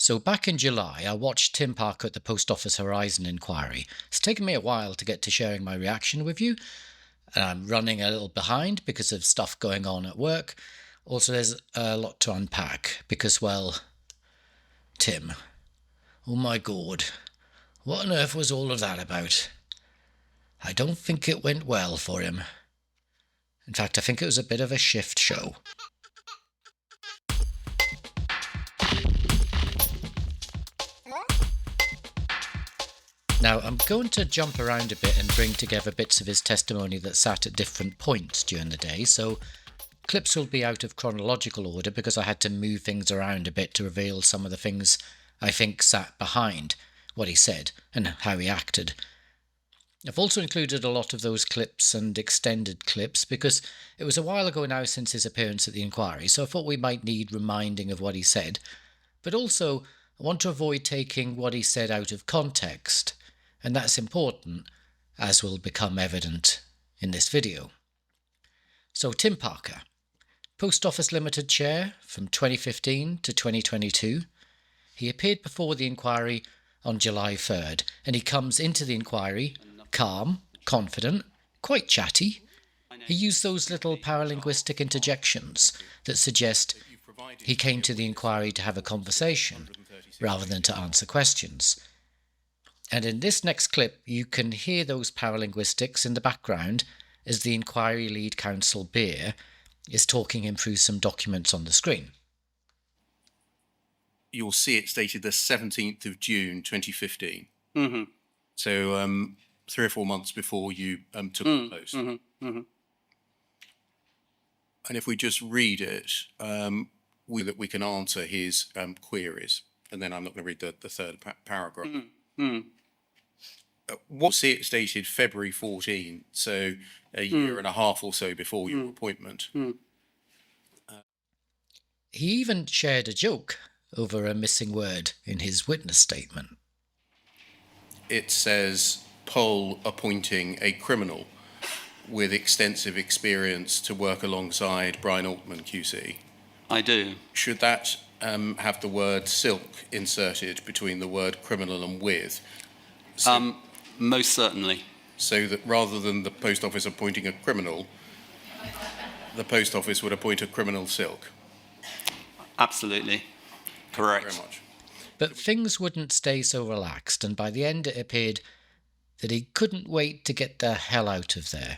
So back in July, I watched Tim Parker at the Post Office Horizon inquiry. It's taken me a while to get to sharing my reaction with you, and I'm running a little behind because of stuff going on at work. Also, there's a lot to unpack because, well, Tim. Oh my God. What on earth was all of that about? I don't think it went well for him. In fact, I think it was a bit of a shift show. Now, I'm going to jump around a bit and bring together bits of his testimony that sat at different points during the day, so clips will be out of chronological order because I had to move things around a bit to reveal some of the things I think sat behind what he said and how he acted. I've also included a lot of those clips and extended clips because it was a while ago now since his appearance at the inquiry, so I thought we might need reminding of what he said. But also, I want to avoid taking what he said out of context, and that's important, as will become evident in this video. So Tim Parker, Post Office Limited Chair from 2015 to 2022. He appeared before the inquiry on July 3rd, and he comes into the inquiry calm, confident, quite chatty. He used those little paralinguistic interjections that suggest he came to the inquiry to have a conversation rather than to answer questions. And in this next clip, you can hear those paralinguistics in the background as the inquiry lead counsel, Beer, is talking him through some documents on the screen. You'll see it stated the 17th of June 2015. Mm-hmm. So 3 or 4 months before you took the post. Mm-hmm. Mm-hmm. And if we just read it, we can answer his queries. And then I'm not going to read the third paragraph. Mm-hmm. We'll see it stated February 14, so a year and a half or so before your appointment. He even shared a joke over a missing word in his witness statement. It says, Poll appointing a criminal with extensive experience to work alongside Brian Altman QC. I do. Should that have the word silk inserted between the word criminal and with? So, most certainly. So that rather than the post office appointing a criminal, the post office would appoint a criminal silk. Absolutely. Correct. Very much. But things wouldn't stay so relaxed, and by the end it appeared that he couldn't wait to get the hell out of there.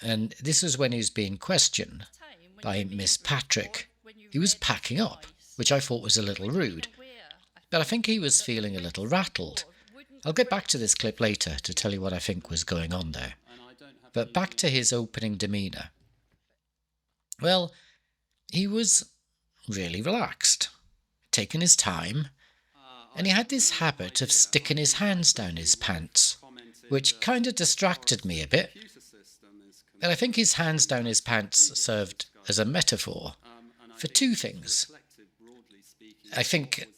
And this was when he was being questioned by Miss Patrick. He was packing up, which I thought was a little rude. But I think he was feeling a little rattled. I'll get back to this clip later to tell you what I think was going on there. But back to his opening demeanour. Well, he was really relaxed, taking his time, and he had this habit of sticking his hands down his pants, which kind of distracted me a bit. And I think his hands down his pants served as a metaphor for two things. I think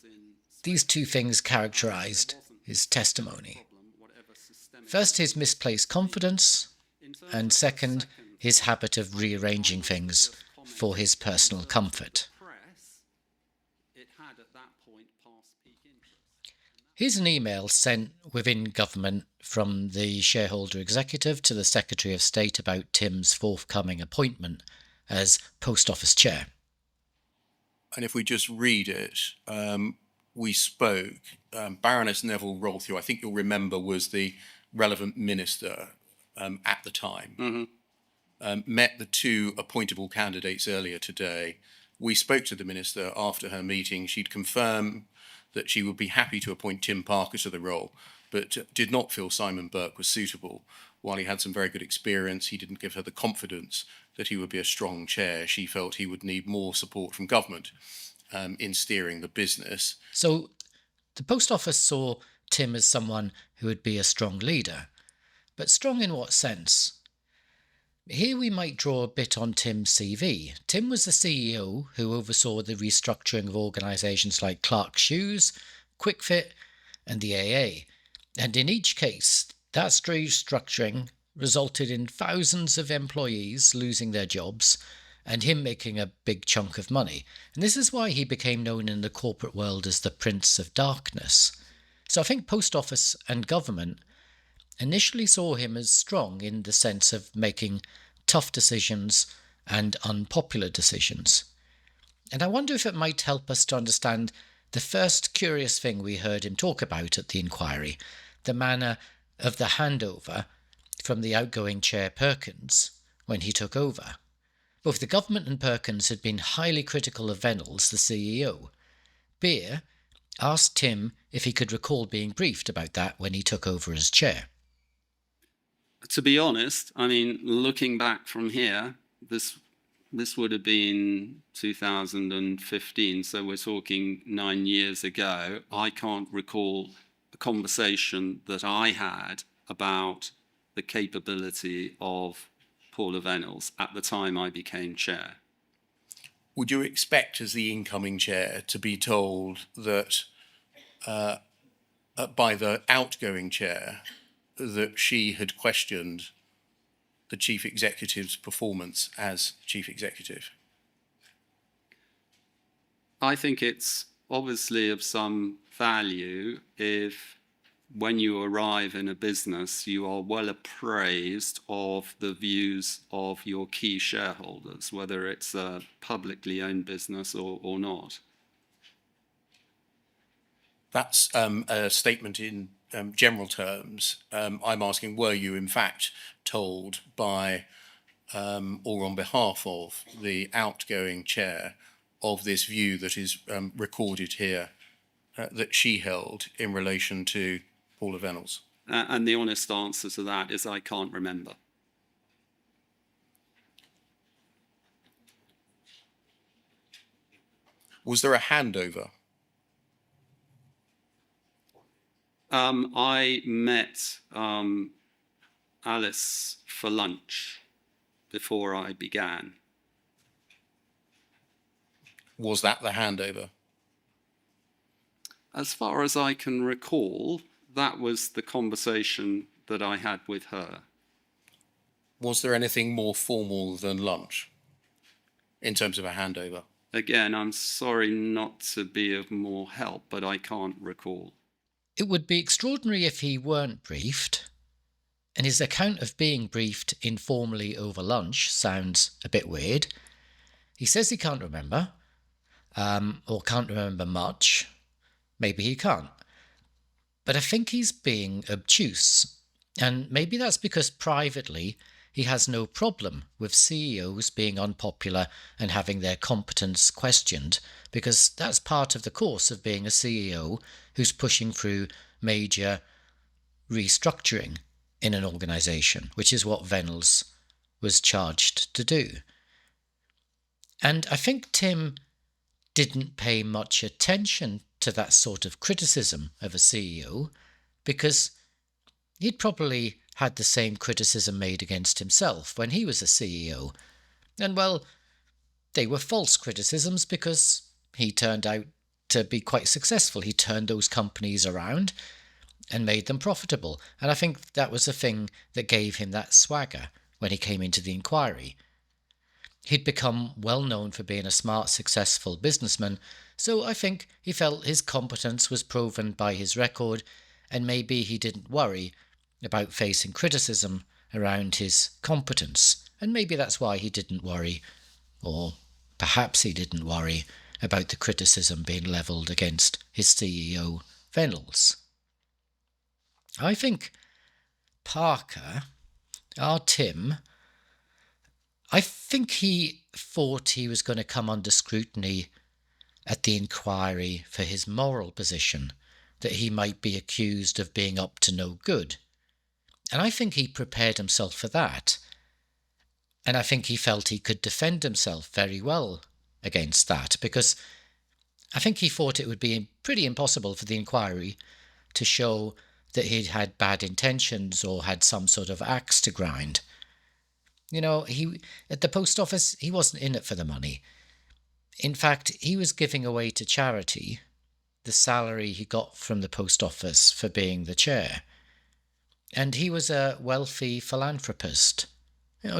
these two things characterised his testimony. First, his misplaced confidence, and second, his habit of rearranging things for his personal comfort. Here's an email sent within government from the shareholder executive to the Secretary of State about Tim's forthcoming appointment as Post Office Chair. And if we just read it, we spoke, Baroness Neville Rolthew, I think you'll remember, was the relevant minister at the time, met the two appointable candidates earlier today. We spoke to the minister after her meeting. She'd confirmed that she would be happy to appoint Tim Parker to the role, but did not feel Simon Burke was suitable. While he had some very good experience, he didn't give her the confidence that he would be a strong chair. She felt he would need more support from government in steering the business. So the Post Office saw Tim as someone who would be a strong leader. But strong in what sense? Here we might draw a bit on Tim's CV. Tim was the CEO who oversaw the restructuring of organisations like Clark's Shoes, QuickFit and the AA. And in each case, that restructuring resulted in thousands of employees losing their jobs and him making a big chunk of money. And this is why he became known in the corporate world as the Prince of Darkness. So I think Post Office and government initially saw him as strong in the sense of making tough decisions and unpopular decisions. And I wonder if it might help us to understand the first curious thing we heard him talk about at the inquiry, the manner of the handover from the outgoing Chair Perkins when he took over. Both the government and Perkins had been highly critical of Venables, the CEO. Beer asked Tim if he could recall being briefed about that when he took over as chair. To be honest, I mean, looking back from here, this would have been 2015, so we're talking 9 years ago. I can't recall a conversation that I had about the capability of Paula Venables at the time I became chair. Would you expect, as the incoming chair, to be told that by the outgoing chair that she had questioned the chief executive's performance as chief executive? I think it's obviously of some value if, when you arrive in a business, you are well appraised of the views of your key shareholders, whether it's a publicly owned business or not. That's a statement in general terms. I'm asking, were you in fact told by or on behalf of the outgoing chair of this view that is recorded here that she held in relation to Paula Venables? And the honest answer to that is I can't remember. Was there a handover? I met Alice for lunch before I began. Was that the handover? As far as I can recall, that was the conversation that I had with her. Was there anything more formal than lunch in terms of a handover? Again, I'm sorry not to be of more help, but I can't recall. It would be extraordinary if he weren't briefed, and his account of being briefed informally over lunch sounds a bit weird. He says he can't remember, or can't remember much. Maybe he can't. But I think he's being obtuse, and maybe that's because privately he has no problem with CEOs being unpopular and having their competence questioned, because that's part of the course of being a CEO who's pushing through major restructuring in an organisation, which is what Venables was charged to do. And I think Tim didn't pay much attention to that sort of criticism of a CEO, because he'd probably had the same criticism made against himself when he was a CEO. And well, they were false criticisms because he turned out to be quite successful. He turned those companies around and made them profitable. And I think that was the thing that gave him that swagger when he came into the inquiry. He'd become well known for being a smart, successful businessman, so I think he felt his competence was proven by his record, and maybe he didn't worry about facing criticism around his competence. And maybe that's why he didn't worry, or perhaps he didn't worry, about the criticism being levelled against his CEO, Venables. I think Parker, our Tim, I think he thought he was going to come under scrutiny at the inquiry for his moral position, that he might be accused of being up to no good. And I think he prepared himself for that. And I think he felt he could defend himself very well against that, because I think he thought it would be pretty impossible for the inquiry to show that he'd had bad intentions or had some sort of axe to grind. You know, at the post office, he wasn't in it for the money. In fact, he was giving away to charity the salary he got from the post office for being the chair. And he was a wealthy philanthropist,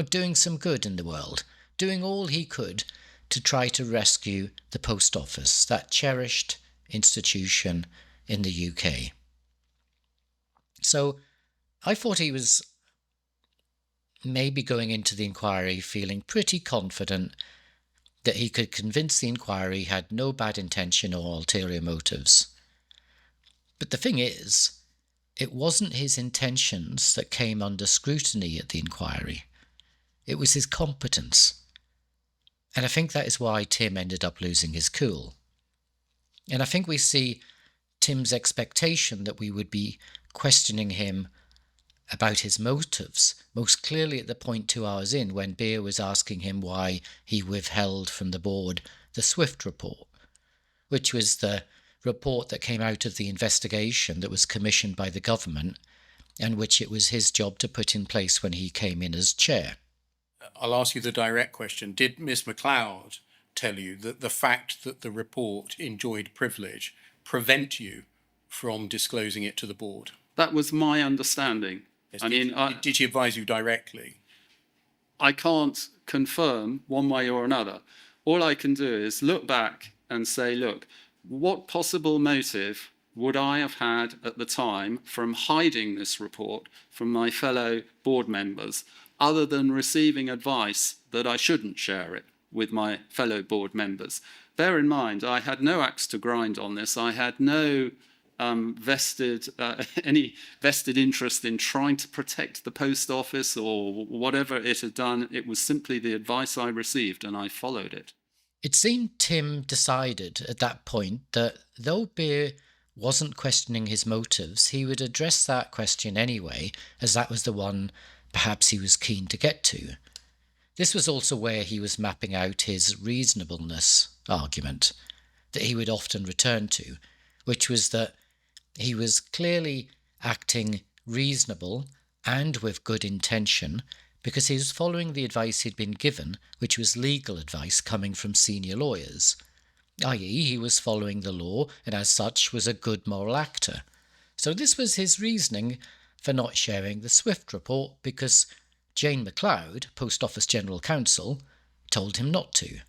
doing some good in the world, doing all he could to try to rescue the post office, that cherished institution in the UK. So I thought he was maybe going into the inquiry feeling pretty confident that he could convince the inquiry had no bad intention or ulterior motives. But the thing is, it wasn't his intentions that came under scrutiny at the inquiry. It was his competence. And I think that is why Tim ended up losing his cool. And I think we see Tim's expectation that we would be questioning him about his motives most clearly at the point 2 hours in, when Beer was asking him why he withheld from the board the Swift report, which was the report that came out of the investigation that was commissioned by the government and which it was his job to put in place when he came in as chair. I'll ask you the direct question. Did Miss MacLeod tell you that the fact that the report enjoyed privilege prevent you from disclosing it to the board? That was my understanding. Yes, did she advise you directly? I can't confirm one way or another. All I can do is look back and say, look, what possible motive would I have had at the time from hiding this report from my fellow board members, other than receiving advice that I shouldn't share it with my fellow board members? Bear in mind, I had no axe to grind on this. I had no any vested interest in trying to protect the post office or whatever it had done. It was simply the advice I received, and I followed it. It seemed Tim decided at that point that though Beer wasn't questioning his motives, he would address that question anyway, as that was the one perhaps he was keen to get to. This was also where he was mapping out his reasonableness argument that he would often return to, which was that he was clearly acting reasonable and with good intention because he was following the advice he'd been given, which was legal advice coming from senior lawyers, i.e. he was following the law and as such was a good moral actor. So this was his reasoning for not sharing the Swift report, because Jane MacLeod, Post Office General Counsel, told him not to.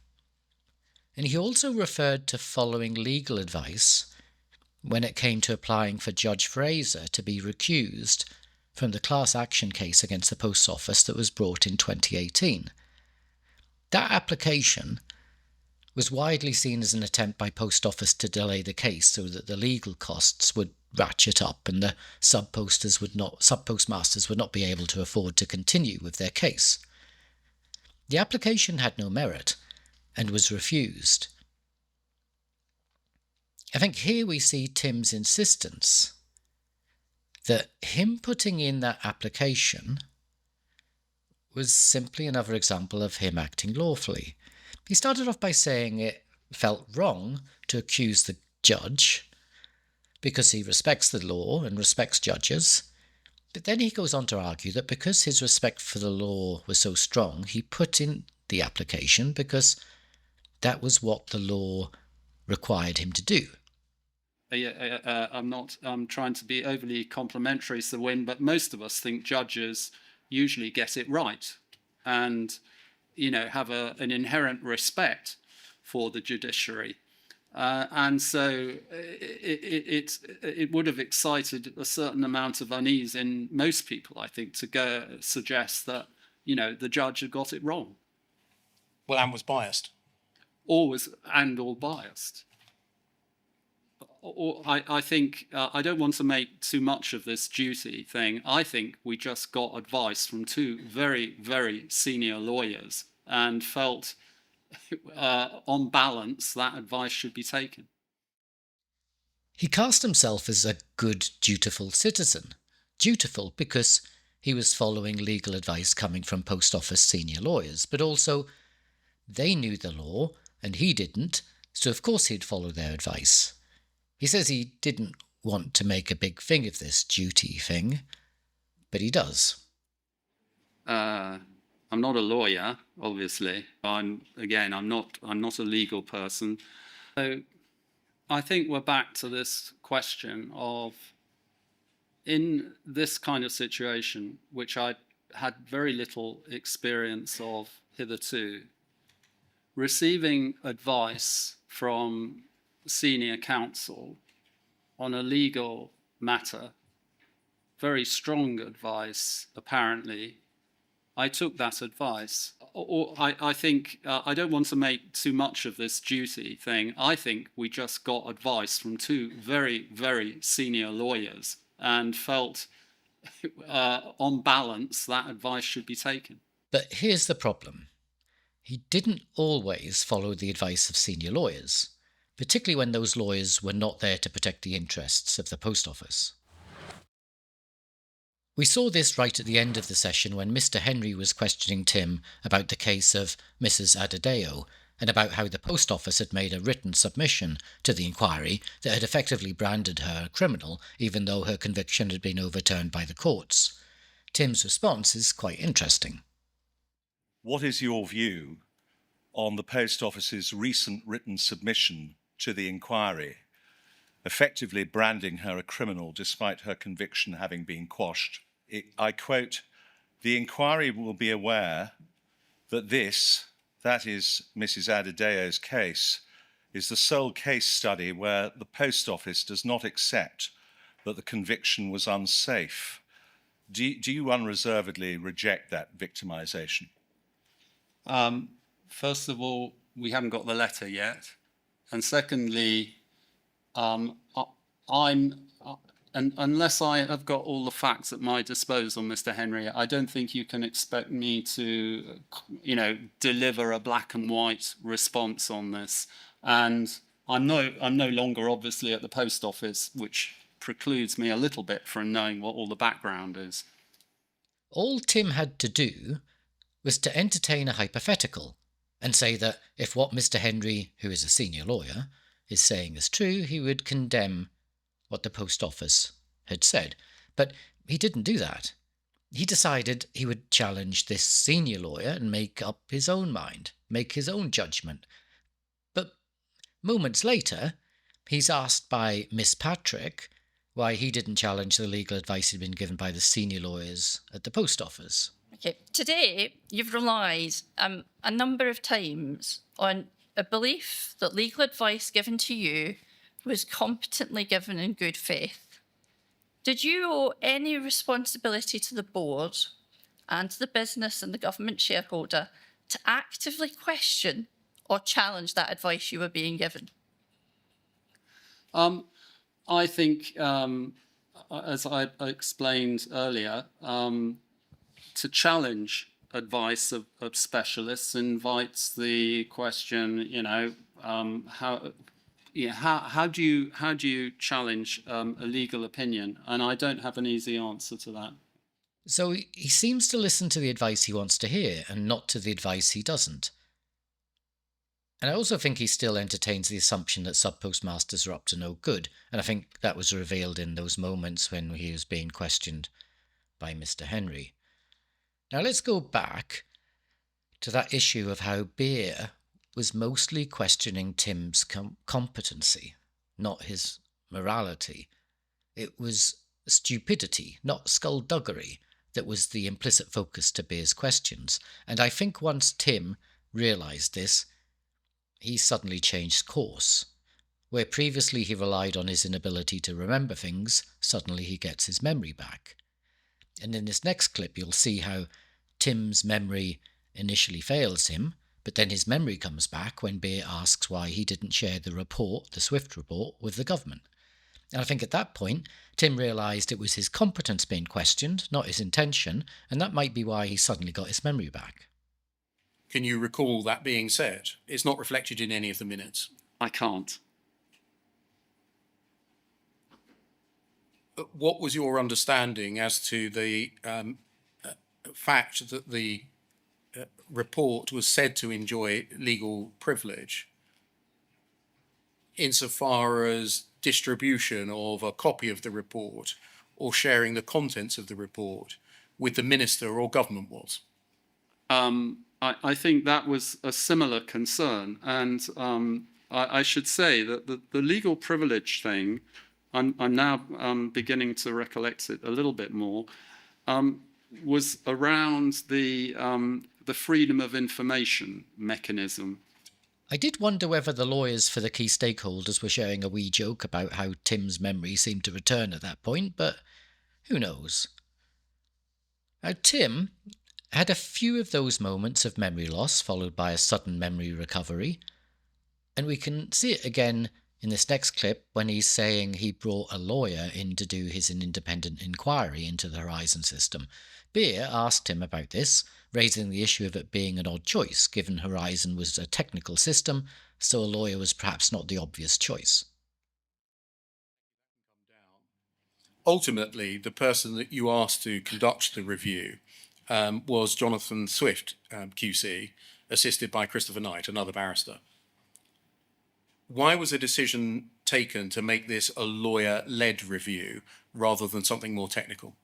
And he also referred to following legal advice when it came to applying for Judge Fraser to be recused from the class action case against the Post Office that was brought in 2018. That application was widely seen as an attempt by Post Office to delay the case so that the legal costs would ratchet up and the sub-postmasters would not be able to afford to continue with their case. The application had no merit and was refused. I think here we see Tim's insistence that him putting in that application was simply another example of him acting lawfully. He started off by saying it felt wrong to accuse the judge because he respects the law and respects judges, but then he goes on to argue that because his respect for the law was so strong, he put in the application because that was what the law required him to do. I'm trying to be overly complimentary, Sir Wynne, but most of us think judges usually get it right and, have an inherent respect for the judiciary. And so it would have excited a certain amount of unease in most people, I think, to suggest that, the judge had got it wrong. Well, and was biased. All biased. I think I don't want to make too much of this duty thing. I think we just got advice from two very, very senior lawyers and felt, on balance, that advice should be taken. He cast himself as a good, dutiful citizen. Dutiful because he was following legal advice coming from Post Office senior lawyers, but also they knew the law and he didn't, so of course he'd follow their advice. He says he didn't want to make a big thing of this duty thing, but he does. I'm not a lawyer, obviously. I'm not a legal person. So I think we're back to this question of, in this kind of situation, which I had very little experience of hitherto, receiving advice from senior counsel on a legal matter, very strong advice, apparently, I took that advice. I think, I don't want to make too much of this duty thing. I think we just got advice from two very, very senior lawyers and felt, on balance, that advice should be taken. But here's the problem. He didn't always follow the advice of senior lawyers, particularly when those lawyers were not there to protect the interests of the post office. We saw this right at the end of the session when Mr. Henry was questioning Tim about the case of Mrs. Adedeo and about how the post office had made a written submission to the inquiry that had effectively branded her a criminal even though her conviction had been overturned by the courts. Tim's response is quite interesting. What is your view on the post office's recent written submission to the inquiry, effectively branding her a criminal despite her conviction having been quashed? I quote, "The inquiry will be aware that this, that is Mrs. Adedeo's case, is the sole case study where the post office does not accept that the conviction was unsafe." Do you unreservedly reject that victimisation? First of all, we haven't got the letter yet. And secondly, unless I have got all the facts at my disposal, Mr. Henry, I don't think you can expect me to, deliver a black and white response on this. And I'm no longer obviously at the post office, which precludes me a little bit from knowing what all the background is. All Tim had to do was to entertain a hypothetical and say that if what Mr. Henry, who is a senior lawyer, is saying is true, he would condemn what the post office had said. But he didn't do that. He decided he would challenge this senior lawyer and make up his own mind, make his own judgment. But moments later, he's asked by Miss Patrick why he didn't challenge the legal advice he'd been given by the senior lawyers at the post office. Okay. Today, you've relied a number of times on a belief that legal advice given to you was competently given in good faith. Did you owe any responsibility to the board and to the business and the government shareholder to actively question or challenge that advice you were being given? I think, as I explained earlier, to challenge advice of specialists invites the question, how do you challenge a legal opinion? And I don't have an easy answer to that. So he seems to listen to the advice he wants to hear and not to the advice he doesn't. And I also think he still entertains the assumption that sub-postmasters are up to no good, and I think that was revealed in those moments when he was being questioned by Mr. Henry. Now let's go back to that issue of how Beer was mostly questioning Tim's competency, not his morality. It was stupidity, not skullduggery, that was the implicit focus to Beer's questions. And I think once Tim realised this, he suddenly changed course. Where previously he relied on his inability to remember things, suddenly he gets his memory back. And in this next clip, you'll see how Tim's memory initially fails him, but then his memory comes back when Beer asks why he didn't share the report, the SWIFT report, with the government. And I think at that point, Tim realised it was his competence being questioned, not his intention, and that might be why he suddenly got his memory back. Can you recall that being said? It's not reflected in any of the minutes. I can't. What was your understanding as to the fact that the report was said to enjoy legal privilege insofar as distribution of a copy of the report or sharing the contents of the report with the minister or government was? I think that was a similar concern. And I should say that the legal privilege thing, I'm now beginning to recollect it a little bit more, was around the freedom of information mechanism. I did wonder whether the lawyers for the key stakeholders were sharing a wee joke about how Tim's memory seemed to return at that point, but who knows? Now, Tim had a few of those moments of memory loss followed by a sudden memory recovery, and we can see it again in this next clip when he's saying he brought a lawyer in to do his independent inquiry into the Horizon system. Beer asked him about this, raising the issue of it being an odd choice, given Horizon was a technical system, so a lawyer was perhaps not the obvious choice. Ultimately, the person that you asked to conduct the review was Jonathan Swift, QC, assisted by Christopher Knight, another barrister. Why was a decision taken to make this a lawyer-led review rather than something more technical?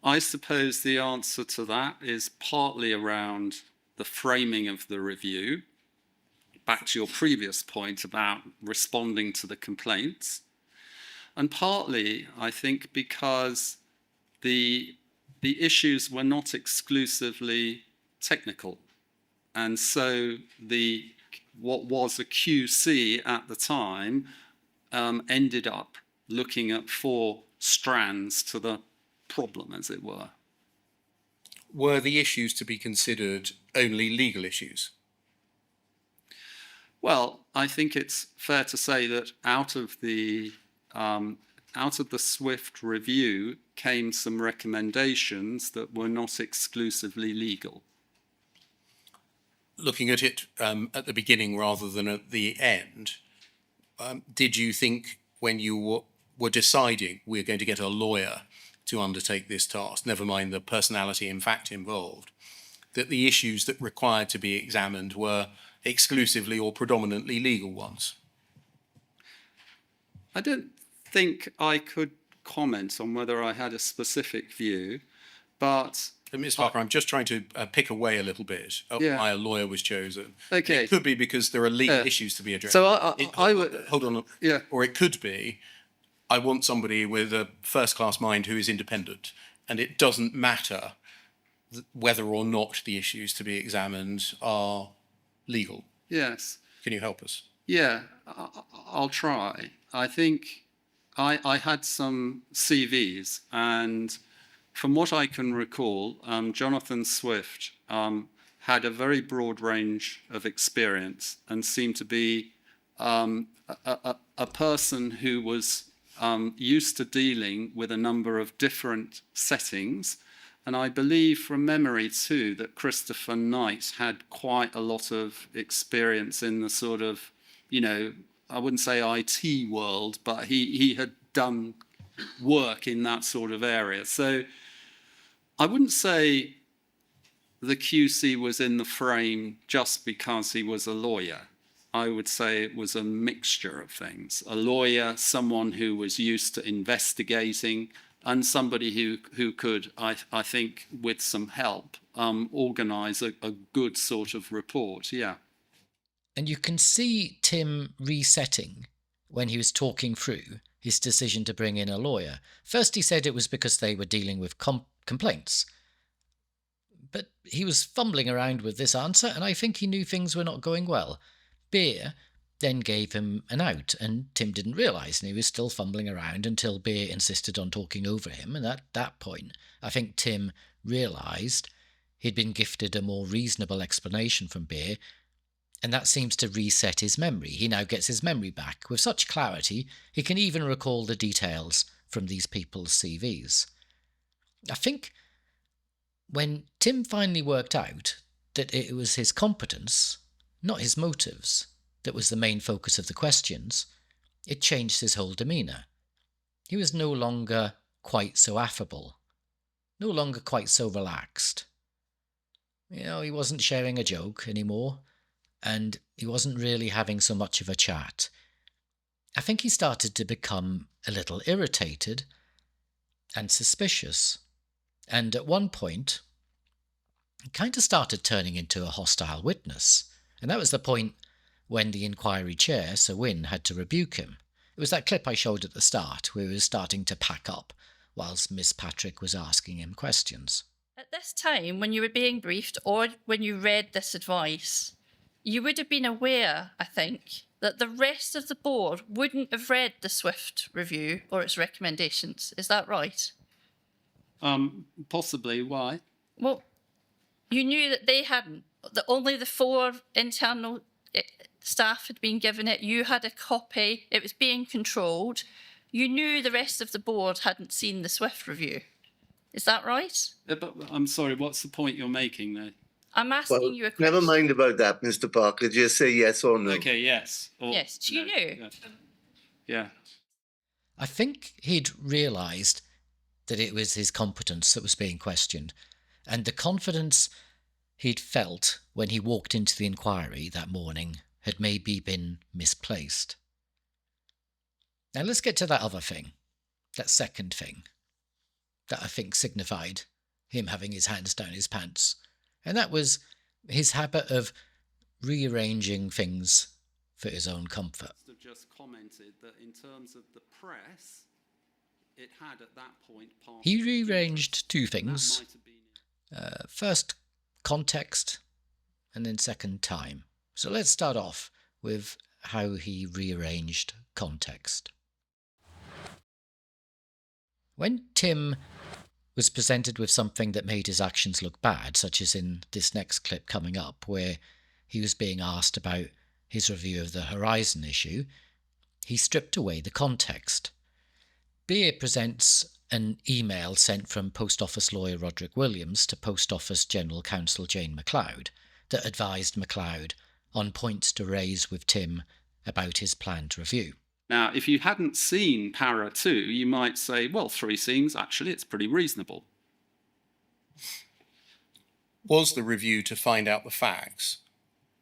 I suppose the answer to that is partly around the framing of the review, back to your previous point about responding to the complaints, and partly, I think, because the issues were not exclusively technical. And so what was a QC at the time ended up looking at 4 strands to the problem, as it were. Were the issues to be considered only legal issues? Well, I think it's fair to say that out of the Swift review came some recommendations that were not exclusively legal. Looking at it at the beginning rather than at the end, did you think when you were deciding we're going to get a lawyer to undertake this task, never mind the personality and fact involved, that the issues that required to be examined were exclusively or predominantly legal ones? I don't think I could comment on whether I had a specific view, but Ms. Parker, I'm just trying to pick away a little bit at why a lawyer was chosen. Okay. It could be because there are legal issues to be addressed. So I would hold on. Yeah. Or it could be, I want somebody with a first-class mind who is independent, and it doesn't matter whether or not the issues to be examined are legal. Yes. Can you help us? Yeah, I'll try. I think I had some CVs, and from what I can recall, Jonathan Swift had a very broad range of experience and seemed to be a person who was used to dealing with a number of different settings. And I believe from memory too that Christopher Knight had quite a lot of experience in the sort of, I wouldn't say IT world, but he had done work in that sort of area. So I wouldn't say the QC was in the frame just because he was a lawyer. I would say it was a mixture of things. A lawyer, someone who was used to investigating, and somebody who could, I think, with some help, organise a good sort of report, yeah. And you can see Tim resetting when he was talking through his decision to bring in a lawyer. First he said it was because they were dealing with complaints. But he was fumbling around with this answer, and I think he knew things were not going well. Beer then gave him an out, and Tim didn't realise, and he was still fumbling around until Beer insisted on talking over him, and at that point, I think Tim realised he'd been gifted a more reasonable explanation from Beer, and that seems to reset his memory. He now gets his memory back. With such clarity, he can even recall the details from these people's CVs. I think when Tim finally worked out that it was his competence, not his motives, that was the main focus of the questions, it changed his whole demeanour. He was no longer quite so affable, no longer quite so relaxed. He wasn't sharing a joke anymore, and he wasn't really having so much of a chat. I think he started to become a little irritated and suspicious, and at one point, he kind of started turning into a hostile witness, and that was the point when the inquiry chair, Sir Wynne, had to rebuke him. It was that clip I showed at the start, where he was starting to pack up, whilst Miss Patrick was asking him questions. At this time, when you were being briefed, or when you read this advice, you would have been aware, I think, that the rest of the board wouldn't have read the Swift review or its recommendations. Is that right? Possibly. Why? Well, you knew that they hadn't, that only the 4 internal staff had been given it. You had a copy. It was being controlled. You knew the rest of the board hadn't seen the Swift review. Is that right? But I'm sorry, what's the point you're making there? I'm asking you a question. Never mind about that, Mr. Parker. Just say yes or no. Okay, yes. Or, Yes, you no, knew. Yeah. I think he'd realised that it was his competence that was being questioned, and the confidence he'd felt when he walked into the inquiry that morning had maybe been misplaced. Now let's get to that other thing, that second thing, that I think signified him having his hands down his pants, and that was his habit of rearranging things for his own comfort. Have just commented that in terms of the press, it had at that point passed. He rearranged two things. That might have been First, context, and then second, time. So let's start off with how he rearranged context. When Tim was presented with something that made his actions look bad, such as in this next clip coming up, where he was being asked about his review of the Horizon issue, he stripped away the context. Beer presents an email sent from Post Office lawyer Roderick Williams to Post Office General Counsel Jane MacLeod that advised MacLeod on points to raise with Tim about his planned review. Now, if you hadn't seen Para 2, you might say, well, 3 scenes, actually, it's pretty reasonable. Was the review to find out the facts,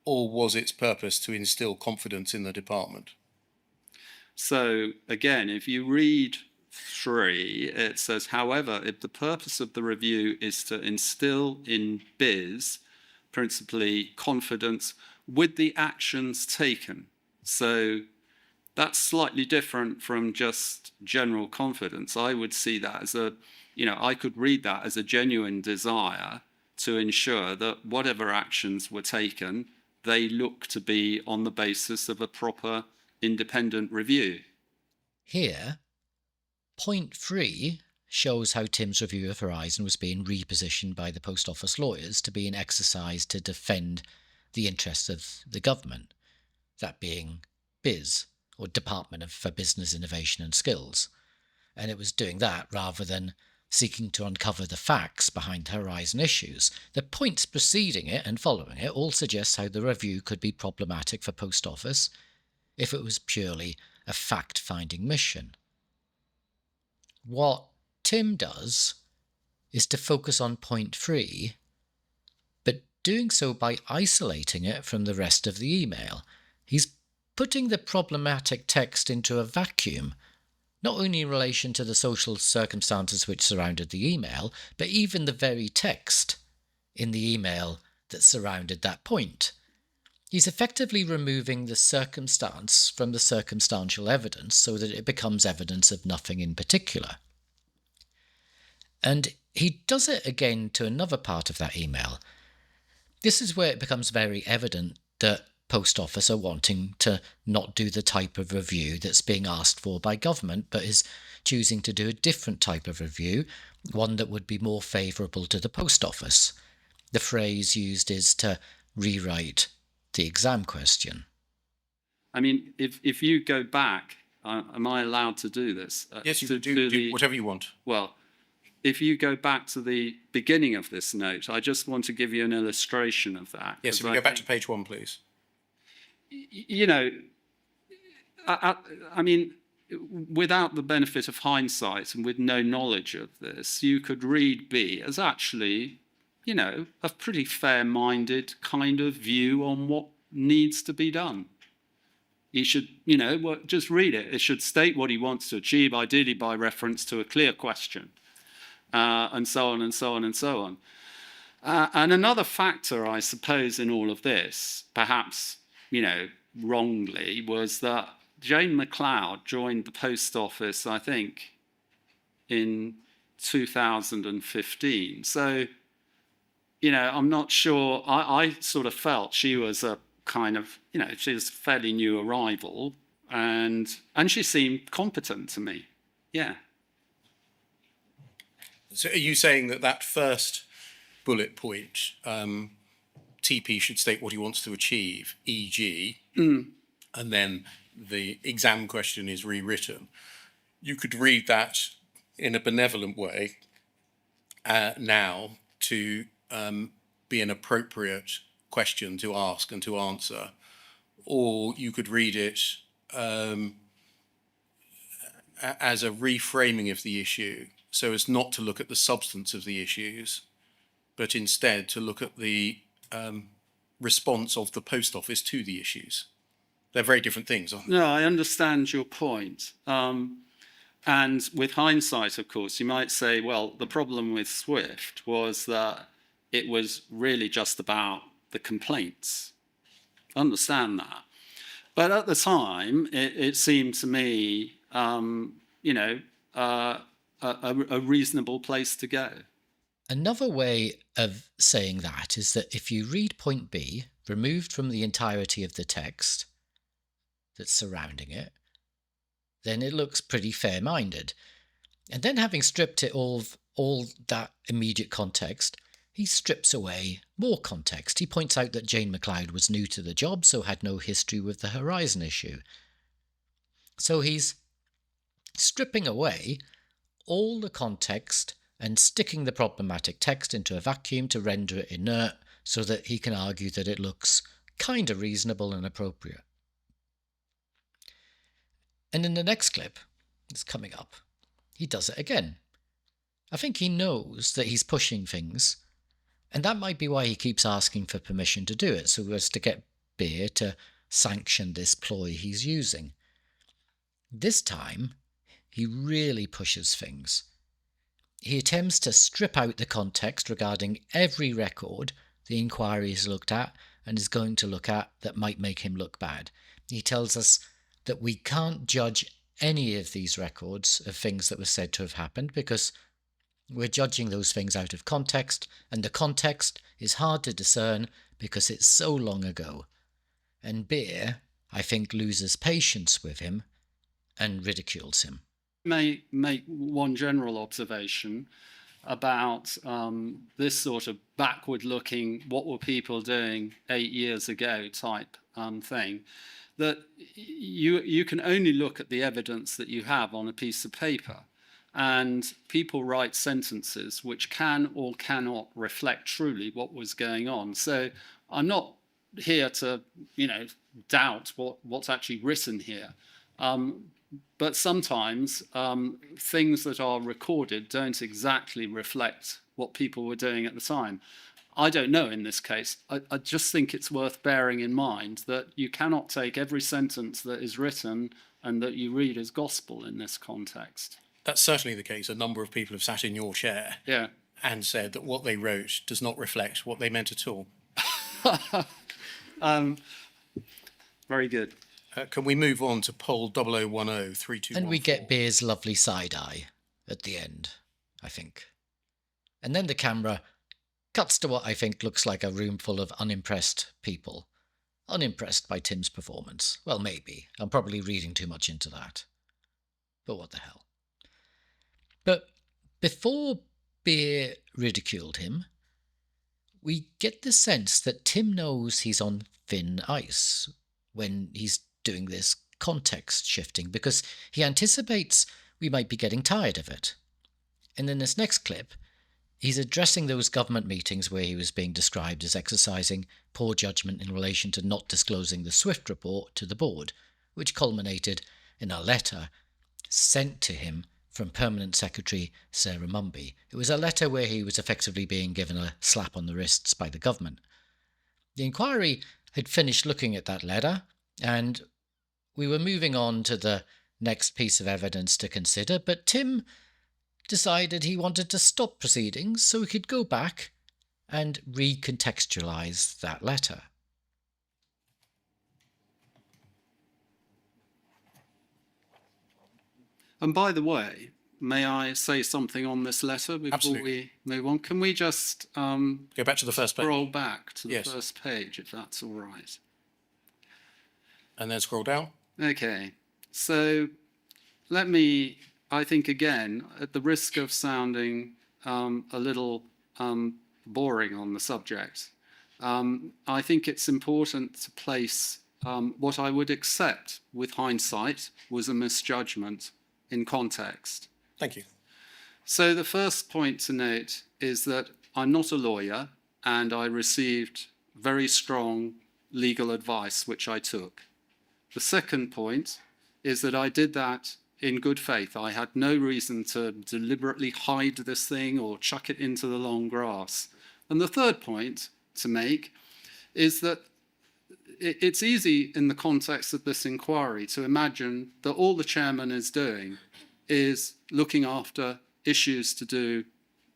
or was its purpose to instill confidence in the department? So, again, if you read 3, it says, however, if the purpose of the review is to instill in Biz, principally confidence, with the actions taken. So that's slightly different from just general confidence. I would see that as I could read that as a genuine desire to ensure that whatever actions were taken, they look to be on the basis of a proper independent review. Here, point 3 shows how Tim's review of Horizon was being repositioned by the Post Office lawyers to be an exercise to defend the interests of the government, that being BIS, or Department for Business Innovation and Skills, and it was doing that rather than seeking to uncover the facts behind the Horizon issues. The points preceding it and following it all suggest how the review could be problematic for Post Office if it was purely a fact-finding mission. What Tim does is to focus on point 3, but doing so by isolating it from the rest of the email. He's putting the problematic text into a vacuum, not only in relation to the social circumstances which surrounded the email, but even the very text in the email that surrounded that point. He's effectively removing the circumstance from the circumstantial evidence so that it becomes evidence of nothing in particular. And he does it again to another part of that email. This is where it becomes very evident that Post Office are wanting to not do the type of review that's being asked for by government, but is choosing to do a different type of review, one that would be more favourable to the Post Office. The phrase used is to rewrite the exam question. I mean, if you go back, am I allowed to do this? Yes, you can do whatever you want. Well, if you go back to the beginning of this note, I just want to give you an illustration of that. Yes, if we go back to page 1, please. I mean, without the benefit of hindsight and with no knowledge of this, you could read B as actually, a pretty fair-minded kind of view on what needs to be done. He should, just read it. It should state what he wants to achieve, ideally by reference to a clear question, and so on and so on and so on. And another factor, I suppose, in all of this, perhaps, wrongly, was that Jane MacLeod joined the Post Office, I think, in 2015. So, I'm not sure. I sort of felt she was a kind of, she's a fairly new arrival, and she seemed competent to me. Yeah. So are you saying that first bullet point, TP should state what he wants to achieve, e.g., and then the exam question is rewritten? You could read that in a benevolent way now to be an appropriate question to ask and to answer, or you could read it as a reframing of the issue, so as not to look at the substance of the issues, but instead to look at the response of the post office to the issues. They're very different things, aren't they? No, I understand your point. And with hindsight, of course, you might say, well, the problem with Swift was that it was really just about the complaints. I understand that. But at the time, it seemed to me, a reasonable place to go. Another way of saying that is that if you read point B, removed from the entirety of the text that's surrounding it, then it looks pretty fair-minded. And then having stripped it of all that immediate context, he strips away more context. He points out that Jane McLeod was new to the job, so had no history with the Horizon issue. So he's stripping away all the context and sticking the problematic text into a vacuum to render it inert so that he can argue that it looks kind of reasonable and appropriate. And in the next clip, that's coming up, he does it again. I think he knows that he's pushing things, and that might be why he keeps asking for permission to do it, so as to get Beer to sanction this ploy he's using. This time, he really pushes things. He attempts to strip out the context regarding every record the inquiry has looked at and is going to look at that might make him look bad. He tells us that we can't judge any of these records of things that were said to have happened because we're judging those things out of context, and the context is hard to discern because it's so long ago. And Beer, I think, loses patience with him and ridicules him. May make one general observation about this sort of backward-looking, what were people doing 8 years ago type thing, that you can only look at the evidence that you have on a piece of paper, and people write sentences which can or cannot reflect truly what was going on. So I'm not here to, doubt what's actually written here. But sometimes things that are recorded don't exactly reflect what people were doing at the time. I don't know in this case. I just think it's worth bearing in mind that you cannot take every sentence that is written and that you read as gospel in this context. That's certainly the case. A number of people have sat in your chair and said that what they wrote does not reflect what they meant at all. Very good. Can we move on to poll 0010-3214? And we get Beer's lovely side-eye at the end, I think. And then the camera cuts to what I think looks like a room full of unimpressed people. Unimpressed by Tim's performance. Well, maybe. I'm probably reading too much into that. But what the hell. But before Beer ridiculed him, we get the sense that Tim knows he's on thin ice when he's doing this context shifting, because he anticipates we might be getting tired of it. And in this next clip, he's addressing those government meetings where he was being described as exercising poor judgment in relation to not disclosing the Swift report to the board, which culminated in a letter sent to him from Permanent Secretary Sarah Mumby. It was a letter where he was effectively being given a slap on the wrists by the government. The inquiry had finished looking at that letter, and we were moving on to the next piece of evidence to consider, but Tim decided he wanted to stop proceedings so he could go back and recontextualise that letter. And by the way, may I say something on this letter before we move on? Can we just go back to the first page? Scroll back to the Yes. first page, if that's all right. and then scroll down. Okay, so let me, I think again, at the risk of sounding a little boring on the subject, I think it's important to place what I would accept with hindsight was a misjudgment in context. Thank you. So the first point to note is that I'm not a lawyer and I received very strong legal advice, which I took. The second point is that I did that in good faith. I had no reason to deliberately hide this thing or chuck it into the long grass. And the third point to make is that it's easy in the context of this inquiry to imagine that all the chairman is doing is looking after issues to do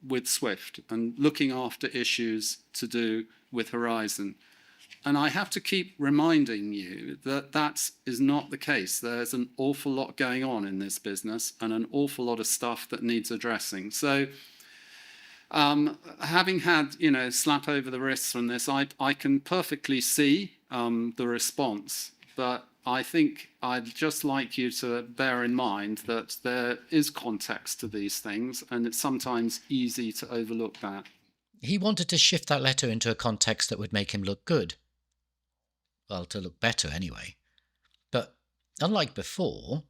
with Swift and looking after issues to do with Horizon. And I have to keep reminding you that that is not the case. There's an awful lot going on in this business and an awful lot of stuff that needs addressing. So having had, slap over the wrists from this, I can perfectly see the response. But I think I'd just like you to bear in mind that there is context to these things, and it's sometimes easy to overlook that. He wanted to shift that letter into a context that would make him look good. Well, to look better anyway. But unlike before,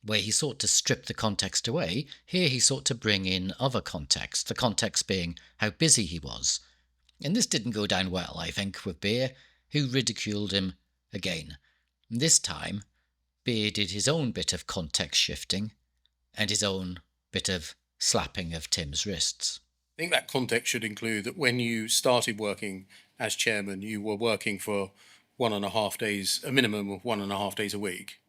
where he sought to strip the context away, here he sought to bring in other context, the context being how busy he was. And this didn't go down well, I think, with Beer, who ridiculed him again. This time, Beer did his own bit of context shifting and his own bit of slapping of Tim's wrists. I think that context should include that when you started working as chairman, you were working for 1.5 days, a minimum of 1.5 days a week.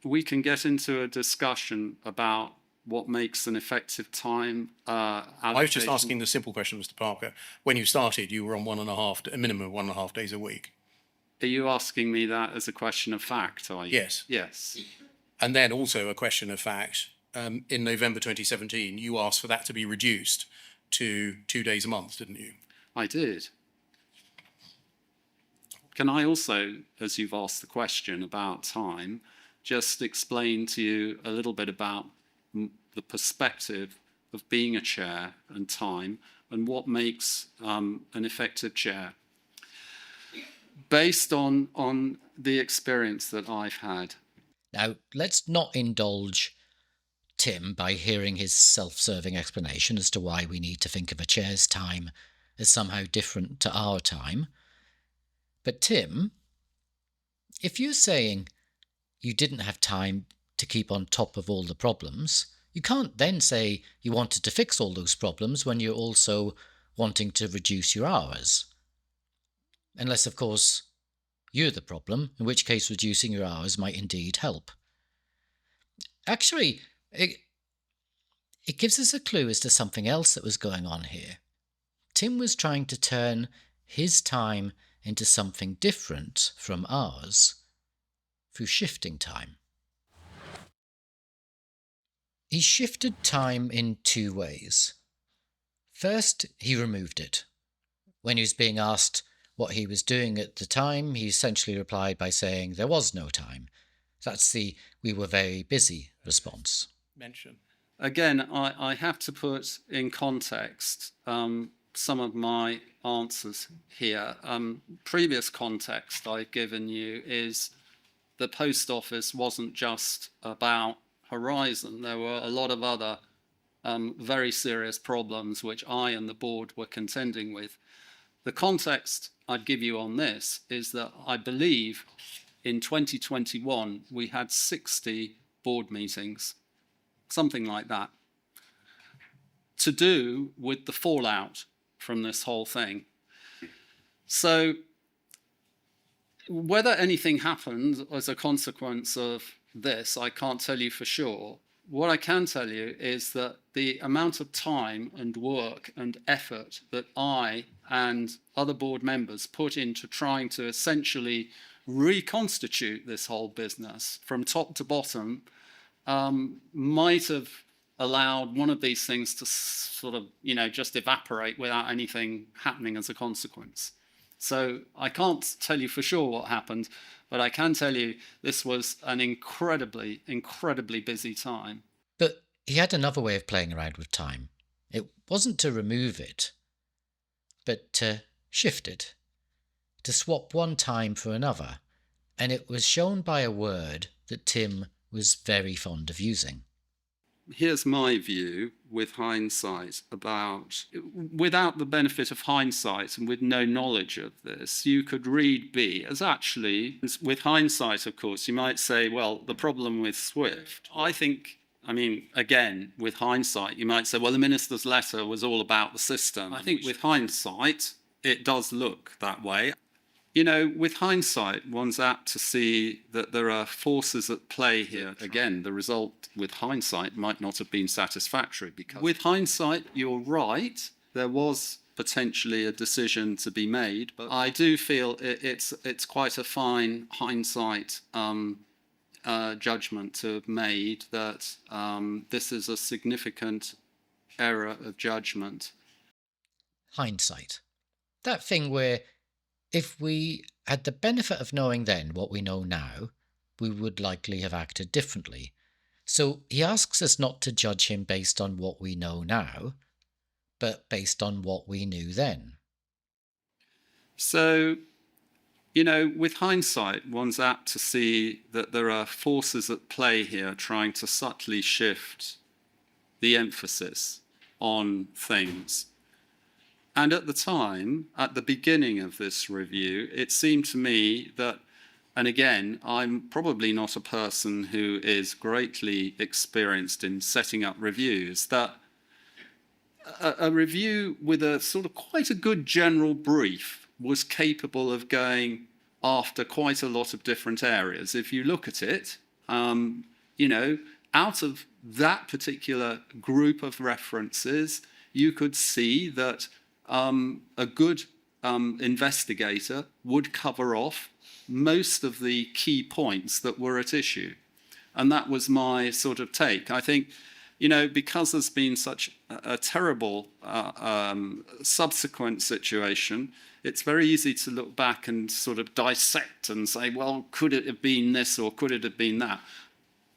We can get into a discussion about what makes an effective time allocation. I was just asking the simple question, Mr. Parker. When you started, you were on a minimum of 1.5 days a week. Are you asking me that as a question of fact, are you? Yes. Yes. And then also a question of fact. In November 2017, you asked for that to be reduced to 2 days a month, didn't you? I did. Can I also, as you've asked the question about time, just explain to you a little bit about the perspective of being a chair and time and what makes an effective chair? Based on the experience that I've had. Now, let's not indulge Tim by hearing his self-serving explanation as to why we need to think of a chair's time as somehow different to our time. But Tim, if you're saying you didn't have time to keep on top of all the problems, you can't then say you wanted to fix all those problems when you're also wanting to reduce your hours. Unless, of course, you're the problem, in which case reducing your hours might indeed help. Actually, it gives us a clue as to something else that was going on here. Tim was trying to turn his time into something different from ours through shifting time. He shifted time in two ways. First, he removed it. When he was being asked what he was doing at the time, he essentially replied by saying there was no time. That's the "we were very busy" response. Mention. Again, I have to put in context some of my answers here. Previous context I've given you is the post office wasn't just about Horizon. There were a lot of other very serious problems which I and the board were contending with. The context I'd give you on this is that I believe in 2021 we had 60 board meetings, something like that, to do with the fallout from this whole thing. So whether anything happened as a consequence of this, I can't tell you for sure. What I can tell you is that the amount of time and work and effort that I and other board members put into trying to essentially reconstitute this whole business from top to bottom might have allowed one of these things to sort of, just evaporate without anything happening as a consequence. So I can't tell you for sure what happened, but I can tell you this was an incredibly, incredibly busy time. But he had another way of playing around with time. It wasn't to remove it, but to shift it, to swap one time for another, and it was shown by a word that Tim was very fond of using. Here's my view with hindsight about, without the benefit of hindsight and with no knowledge of this, you could read B as actually, with hindsight, of course, you might say, well, the problem with Swift, again, with hindsight, you might say, well, the minister's letter was all about the system. I think with hindsight, it does look that way. You know, with hindsight, one's apt to see that there are forces at play here. Again, the result with hindsight might not have been satisfactory, because with hindsight, you're right, there was potentially a decision to be made, but I do feel it's quite a fine hindsight judgment to have made that this is a significant error of judgment. Hindsight. That thing where if we had the benefit of knowing then what we know now, we would likely have acted differently. So he asks us not to judge him based on what we know now, but based on what we knew then. So, you know, with hindsight, one's apt to see that there are forces at play here trying to subtly shift the emphasis on things. And at the time, at the beginning of this review, it seemed to me that, and again, I'm probably not a person who is greatly experienced in setting up reviews, that a review with a sort of quite a good general brief was capable of going after quite a lot of different areas. If you look at it, you know, out of that particular group of references, you could see that a good investigator would cover off most of the key points that were at issue. And that was my sort of take. I think, you know, because there's been such a terrible subsequent situation, it's very easy to look back and sort of dissect and say, well, could it have been this or could it have been that?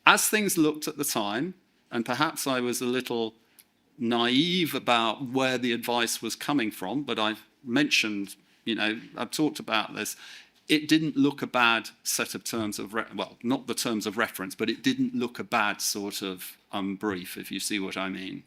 As things looked at the time, and perhaps I was a little naive about where the advice was coming from, but I've mentioned, you know, I've talked about this. It didn't look a bad set of terms of, well, not the terms of reference, but it didn't look a bad sort of brief, if you see what I mean.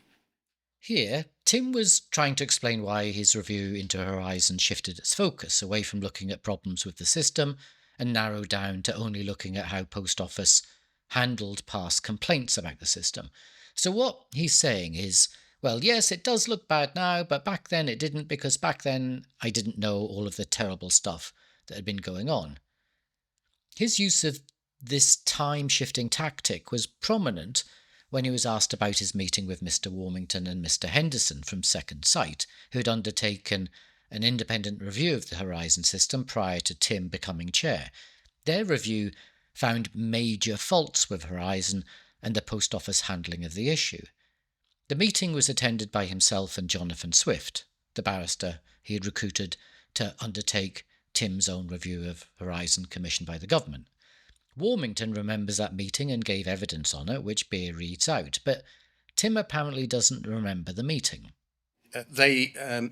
Here, Tim was trying to explain why his review into Horizon shifted its focus away from looking at problems with the system and narrowed down to only looking at how Post Office handled past complaints about the system. So what he's saying is, well, yes, it does look bad now, but back then it didn't, because back then I didn't know all of the terrible stuff that had been going on. His use of this time-shifting tactic was prominent when he was asked about his meeting with Mr. Warmington and Mr. Henderson from Second Sight, who had undertaken an independent review of the Horizon system prior to Tim becoming chair. Their review found major faults with Horizon and the Post Office handling of the issue. The meeting was attended by himself and Jonathan Swift, the barrister he had recruited to undertake Tim's own review of Horizon commissioned by the government. Warmington remembers that meeting and gave evidence on it, which Beer reads out, but Tim apparently doesn't remember the meeting. Mr.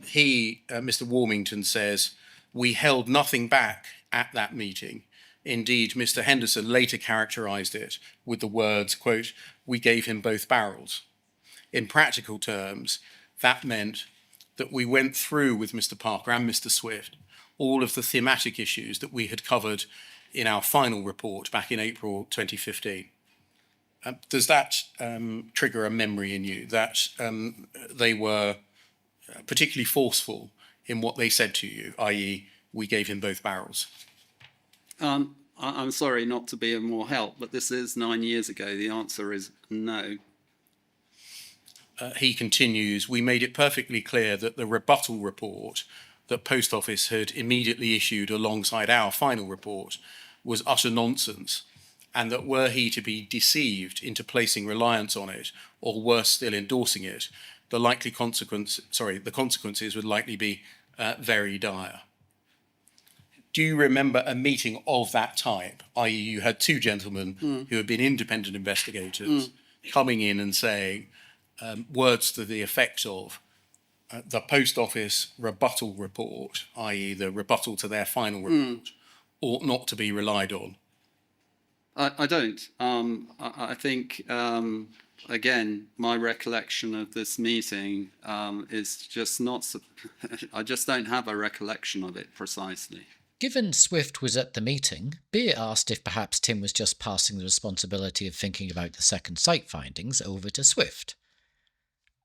Warmington says, we held nothing back at that meeting. Indeed, Mr. Henderson later characterised it with the words, quote, we gave him both barrels. In practical terms, that meant that we went through with Mr. Parker and Mr. Swift all of the thematic issues that we had covered in our final report back in April 2015. Does that trigger a memory in you that they were particularly forceful in what they said to you, i.e. we gave him both barrels? I'm sorry not to be of more help, but this is 9 years ago. The answer is no. He continues, we made it perfectly clear that the rebuttal report that Post Office had immediately issued alongside our final report was utter nonsense, and that were he to be deceived into placing reliance on it, or worse still, endorsing it, the consequences would likely be very dire. Do you remember a meeting of that type, i.e. you had two gentlemen who had been independent investigators coming in and saying words to the effect of the Post Office rebuttal report, i.e. the rebuttal to their final report, ought not to be relied on? I don't. I think, again, my recollection of this meeting is just not... I just don't have a recollection of it precisely. Given Swift was at the meeting, Beer asked if perhaps Tim was just passing the responsibility of thinking about the second site findings over to Swift.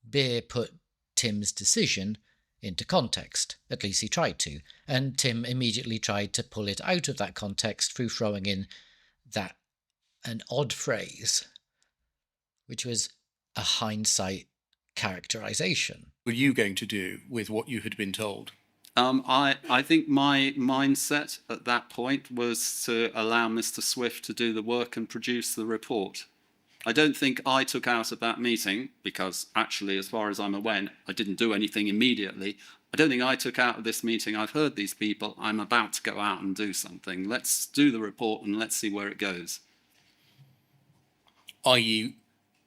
Beer put Tim's decision into context, at least he tried to, and Tim immediately tried to pull it out of that context through throwing in an odd phrase, which was a hindsight characterization. What were you going to do with what you had been told? I think my mindset at that point was to allow Mr. Swift to do the work and produce the report. I don't think I took out of that meeting, because actually, as far as I'm aware, I didn't do anything immediately. I don't think I took out of this meeting, I've heard these people, I'm about to go out and do something. Let's do the report and let's see where it goes. I.e.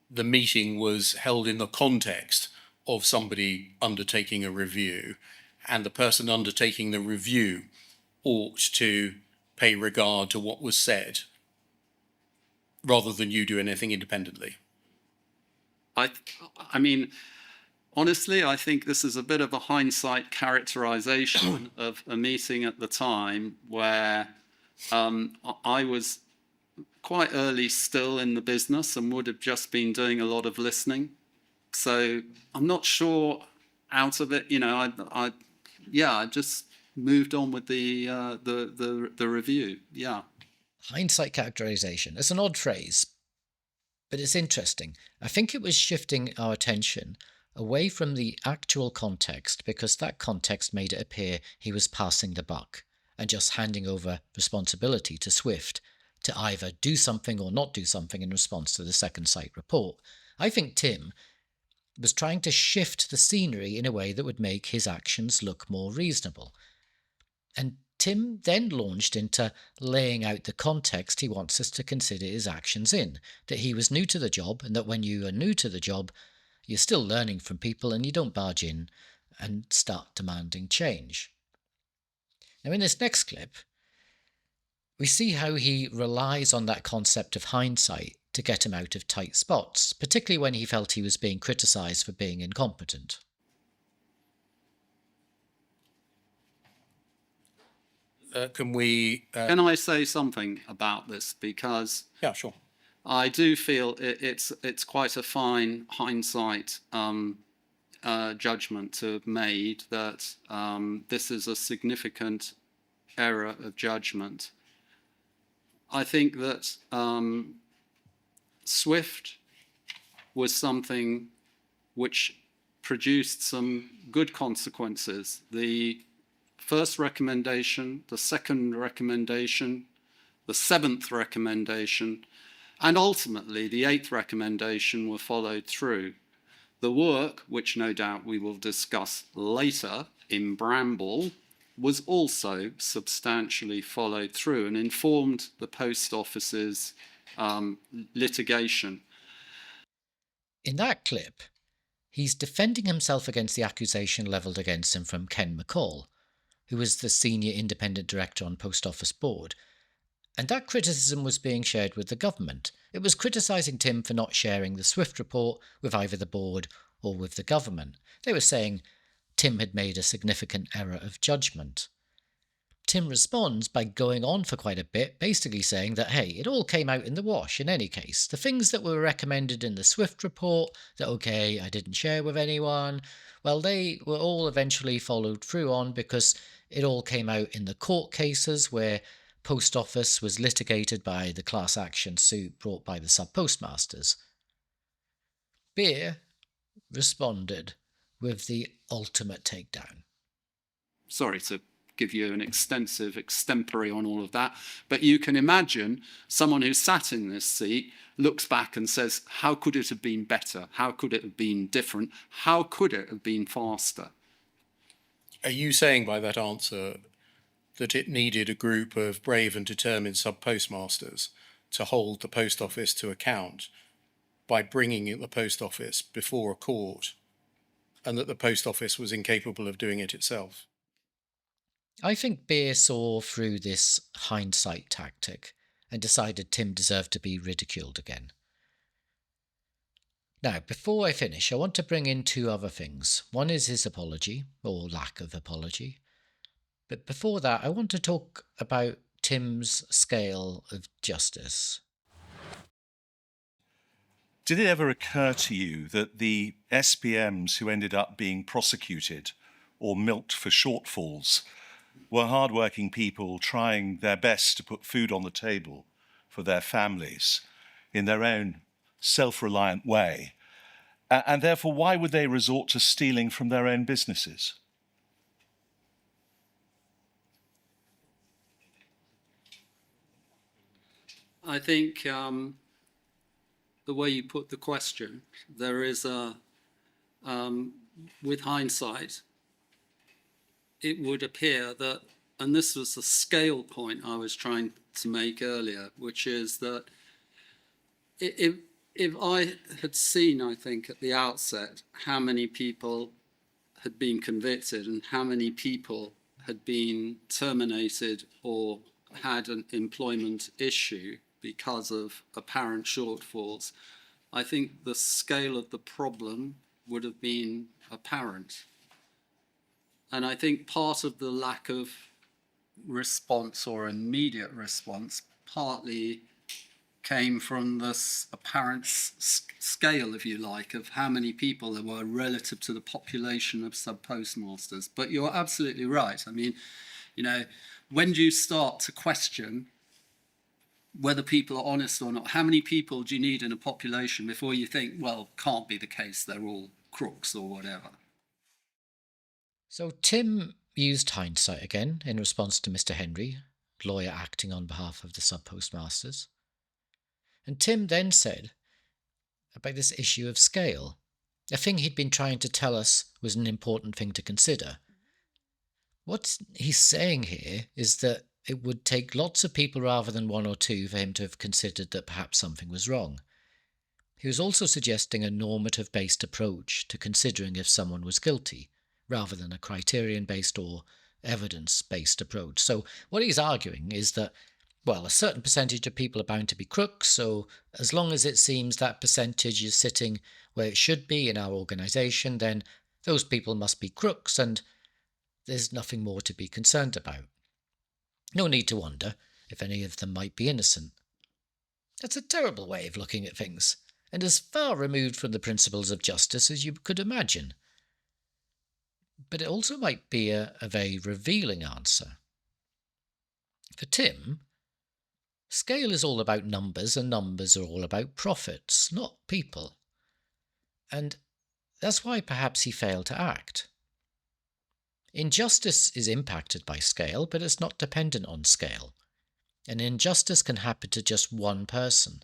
the meeting was held in the context of somebody undertaking a review, and the person undertaking the review ought to pay regard to what was said, rather than you do anything independently. I mean, honestly, I think this is a bit of a hindsight characterization of a meeting at the time where I was quite early still in the business and would have just been doing a lot of listening. So I'm not sure out of it, I just moved on with the review. Yeah. Hindsight characterization. It's an odd phrase, but it's interesting. I think it was shifting our attention away from the actual context, because that context made it appear he was passing the buck and just handing over responsibility to Swift to either do something or not do something in response to the second site report. I think Tim was trying to shift the scenery in a way that would make his actions look more reasonable. And Tim then launched into laying out the context he wants us to consider his actions in, that he was new to the job, and that when you are new to the job, you're still learning from people and you don't barge in and start demanding change. Now, in this next clip, we see how he relies on that concept of hindsight to get him out of tight spots, particularly when he felt he was being criticised for being incompetent. Can I say something about this? Because Yeah, sure. I do feel it's quite a fine hindsight judgment to have made that this is a significant error of judgment. I think that Swift was something which produced some good consequences. The first recommendation, the second recommendation, the seventh recommendation, and ultimately the eighth recommendation were followed through. The work, which no doubt we will discuss later in Bramble, was also substantially followed through and informed the Post Office's litigation. In that clip, he's defending himself against the accusation levelled against him from Ken McCall, who was the senior independent director on Post Office Board. And that criticism was being shared with the government. It was criticising Tim for not sharing the Swift report with either the board or with the government. They were saying Tim had made a significant error of judgment. Tim responds by going on for quite a bit, basically saying that, hey, it all came out in the wash in any case. The things that were recommended in the Swift report that, okay, I didn't share with anyone, well, they were all eventually followed through on because it all came out in the court cases where Post Office was litigated by the class action suit brought by the sub-postmasters. Beer responded with the ultimate takedown. Sorry to give you an extensive extempore on all of that, but you can imagine someone who sat in this seat looks back and says, how could it have been better? How could it have been different? How could it have been faster? Are you saying by that answer that it needed a group of brave and determined sub-postmasters to hold the post office to account by bringing the post office before a court, and that the post office was incapable of doing it itself. I think Beer saw through this hindsight tactic and decided Tim deserved to be ridiculed again. Now, before I finish, I want to bring in two other things. One is his apology, or lack of apology. But before that, I want to talk about Tim's scale of justice. Did it ever occur to you that the SPMs who ended up being prosecuted or milked for shortfalls were hardworking people trying their best to put food on the table for their families in their own self-reliant way? And therefore, why would they resort to stealing from their own businesses? I think the way you put the question, there is a, with hindsight, it would appear that, and this was the scale point I was trying to make earlier, which is that if I had seen, I think, at the outset, how many people had been convicted and how many people had been terminated or had an employment issue because of apparent shortfalls, I think the scale of the problem would have been apparent. And I think part of the lack of response or immediate response partly came from this apparent scale, if you like, of how many people there were relative to the population of sub-postmasters. But you're absolutely right. I mean, you know, when do you start to question whether people are honest or not? How many people do you need in a population before you think, well, can't be the case, they're all crooks or whatever? So Tim used hindsight again in response to Mr. Henry, lawyer acting on behalf of the sub-postmasters. And Tim then said about this issue of scale, a thing he'd been trying to tell us was an important thing to consider. What he's saying here is that it would take lots of people rather than one or two for him to have considered that perhaps something was wrong. He was also suggesting a normative-based approach to considering if someone was guilty, rather than a criterion-based or evidence-based approach. So what he's arguing is that, well, a certain percentage of people are bound to be crooks, so as long as it seems that percentage is sitting where it should be in our organisation, then those people must be crooks and there's nothing more to be concerned about. No need to wonder if any of them might be innocent. That's a terrible way of looking at things, and as far removed from the principles of justice as you could imagine. But it also might be a very revealing answer. For Tim, scale is all about numbers, and numbers are all about profits, not people. And that's why perhaps he failed to act. Injustice is impacted by scale, but it's not dependent on scale. An injustice can happen to just one person,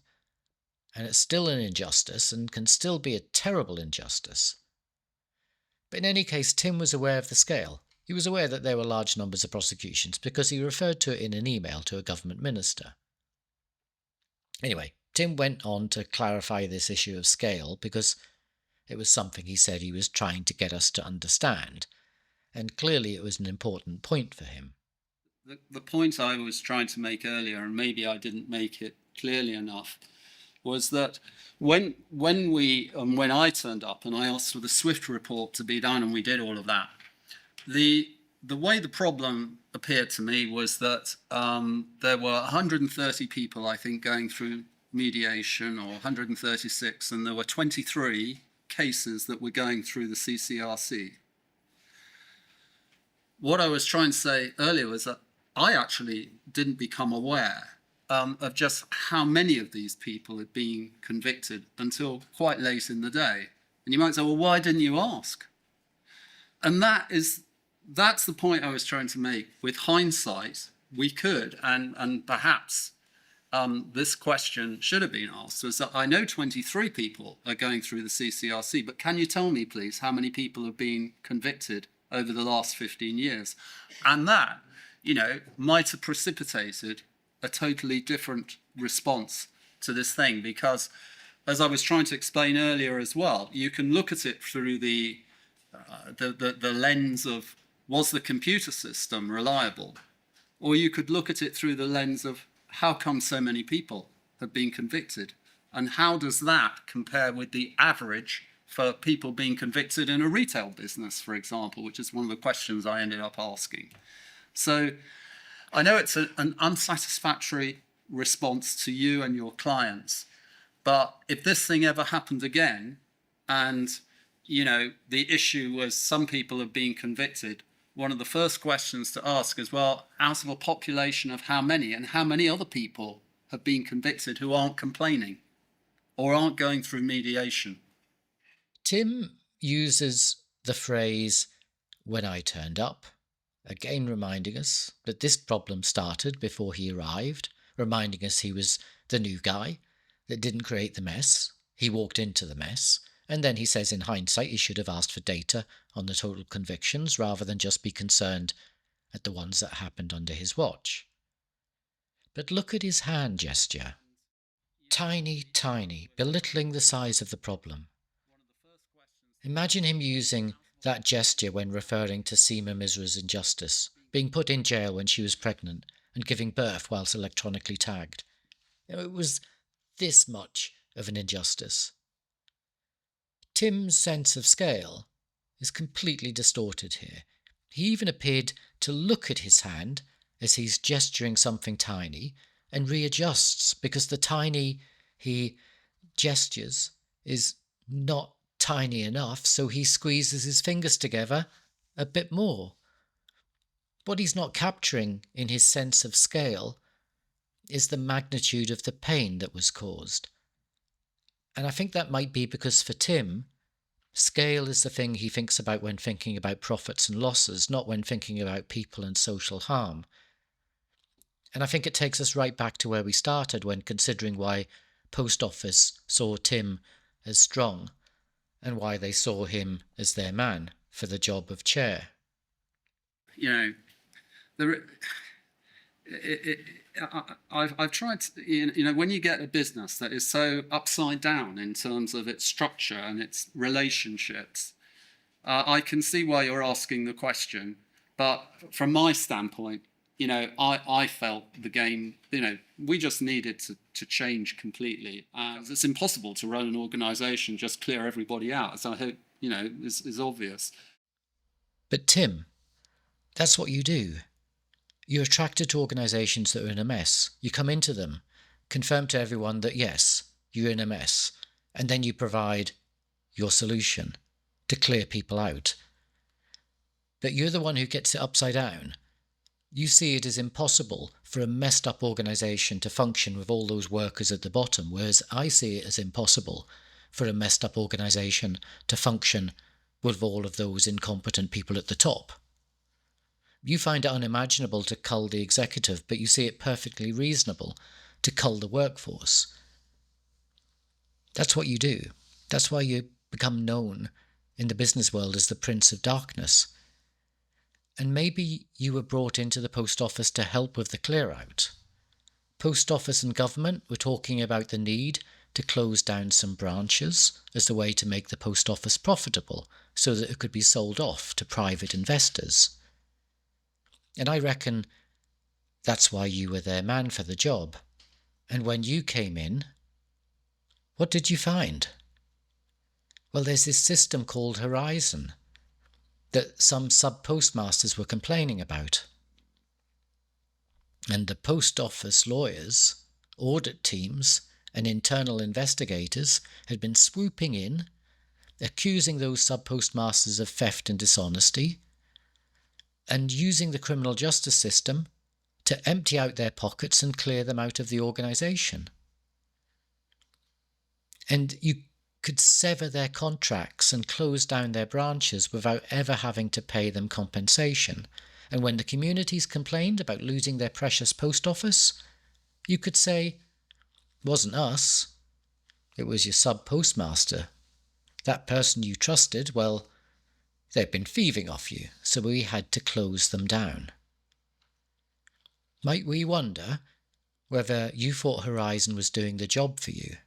and it's still an injustice and can still be a terrible injustice. But in any case, Tim was aware of the scale. He was aware that there were large numbers of prosecutions because he referred to it in an email to a government minister. Anyway, Tim went on to clarify this issue of scale because it was something he said he was trying to get us to understand, and clearly it was an important point for him. The point I was trying to make earlier, and maybe I didn't make it clearly enough, was that when I turned up and I asked for the SWIFT report to be done and we did all of that, the way the problem appeared to me was that there were 130 people, I think, going through mediation, or 136, and there were 23 cases that were going through the CCRC. What I was trying to say earlier was that I actually didn't become aware of just how many of these people had been convicted until quite late in the day. And you might say, well, why didn't you ask? And that's the point I was trying to make. With hindsight, we could, and perhaps this question should have been asked, was that I know 23 people are going through the CCRC, but can you tell me, please, how many people have been convicted over the last 15 years? And that might have precipitated a totally different response to this thing. Because, as I was trying to explain earlier as well, you can look at it through the lens of, was the computer system reliable? Or you could look at it through the lens of, how come so many people have been convicted? And how does that compare with the average for people being convicted in a retail business, for example, which is one of the questions I ended up asking. So I know it's an unsatisfactory response to you and your clients, but if this thing ever happened again, and the issue was some people have been convicted, one of the first questions to ask is, well, out of a population of how many, and how many other people have been convicted who aren't complaining or aren't going through mediation? Tim uses the phrase, when I turned up, again reminding us that this problem started before he arrived, reminding us he was the new guy that didn't create the mess. He walked into the mess. And then he says in hindsight he should have asked for data on the total convictions rather than just be concerned at the ones that happened under his watch. But look at his hand gesture. Tiny, tiny, belittling the size of the problem. Imagine him using that gesture when referring to Seema Misra's injustice, being put in jail when she was pregnant and giving birth whilst electronically tagged. It was this much of an injustice. Tim's sense of scale is completely distorted here. He even appeared to look at his hand as he's gesturing something tiny and readjusts because the tiny he gestures is not tiny enough, so he squeezes his fingers together a bit more. What he's not capturing in his sense of scale is the magnitude of the pain that was caused. And I think that might be because for Tim, scale is the thing he thinks about when thinking about profits and losses, not when thinking about people and social harm. And I think it takes us right back to where we started when considering why Post Office saw Tim as strong and why they saw him as their man for the job of chair. I've tried to, when you get a business that is so upside down in terms of its structure and its relationships, I can see why you're asking the question. But from my standpoint, I felt the game, we just needed to change completely. It's impossible to run an organization, just clear everybody out, as I hope, is obvious. But Tim, that's what you do. You're attracted to organisations that are in a mess. You come into them, confirm to everyone that yes, you're in a mess, and then you provide your solution to clear people out. But you're the one who gets it upside down. You see it as impossible for a messed up organisation to function with all those workers at the bottom, whereas I see it as impossible for a messed up organisation to function with all of those incompetent people at the top. You find it unimaginable to cull the executive, but you see it perfectly reasonable to cull the workforce. That's what you do. That's why you become known in the business world as the Prince of Darkness. And maybe you were brought into the post office to help with the clear out. Post office and government were talking about the need to close down some branches as the way to make the post office profitable so that it could be sold off to private investors. And I reckon that's why you were their man for the job. And when you came in, what did you find? Well, there's this system called Horizon that some sub-postmasters were complaining about. And the post office lawyers, audit teams, and internal investigators had been swooping in, accusing those sub-postmasters of theft and dishonesty, and using the criminal justice system to empty out their pockets and clear them out of the organisation. And you could sever their contracts and close down their branches without ever having to pay them compensation. And when the communities complained about losing their precious post office, you could say, wasn't us, it was your sub-postmaster. That person you trusted, well, they've been thieving off you, so we had to close them down. Might we wonder whether you thought Horizon was doing the job for you?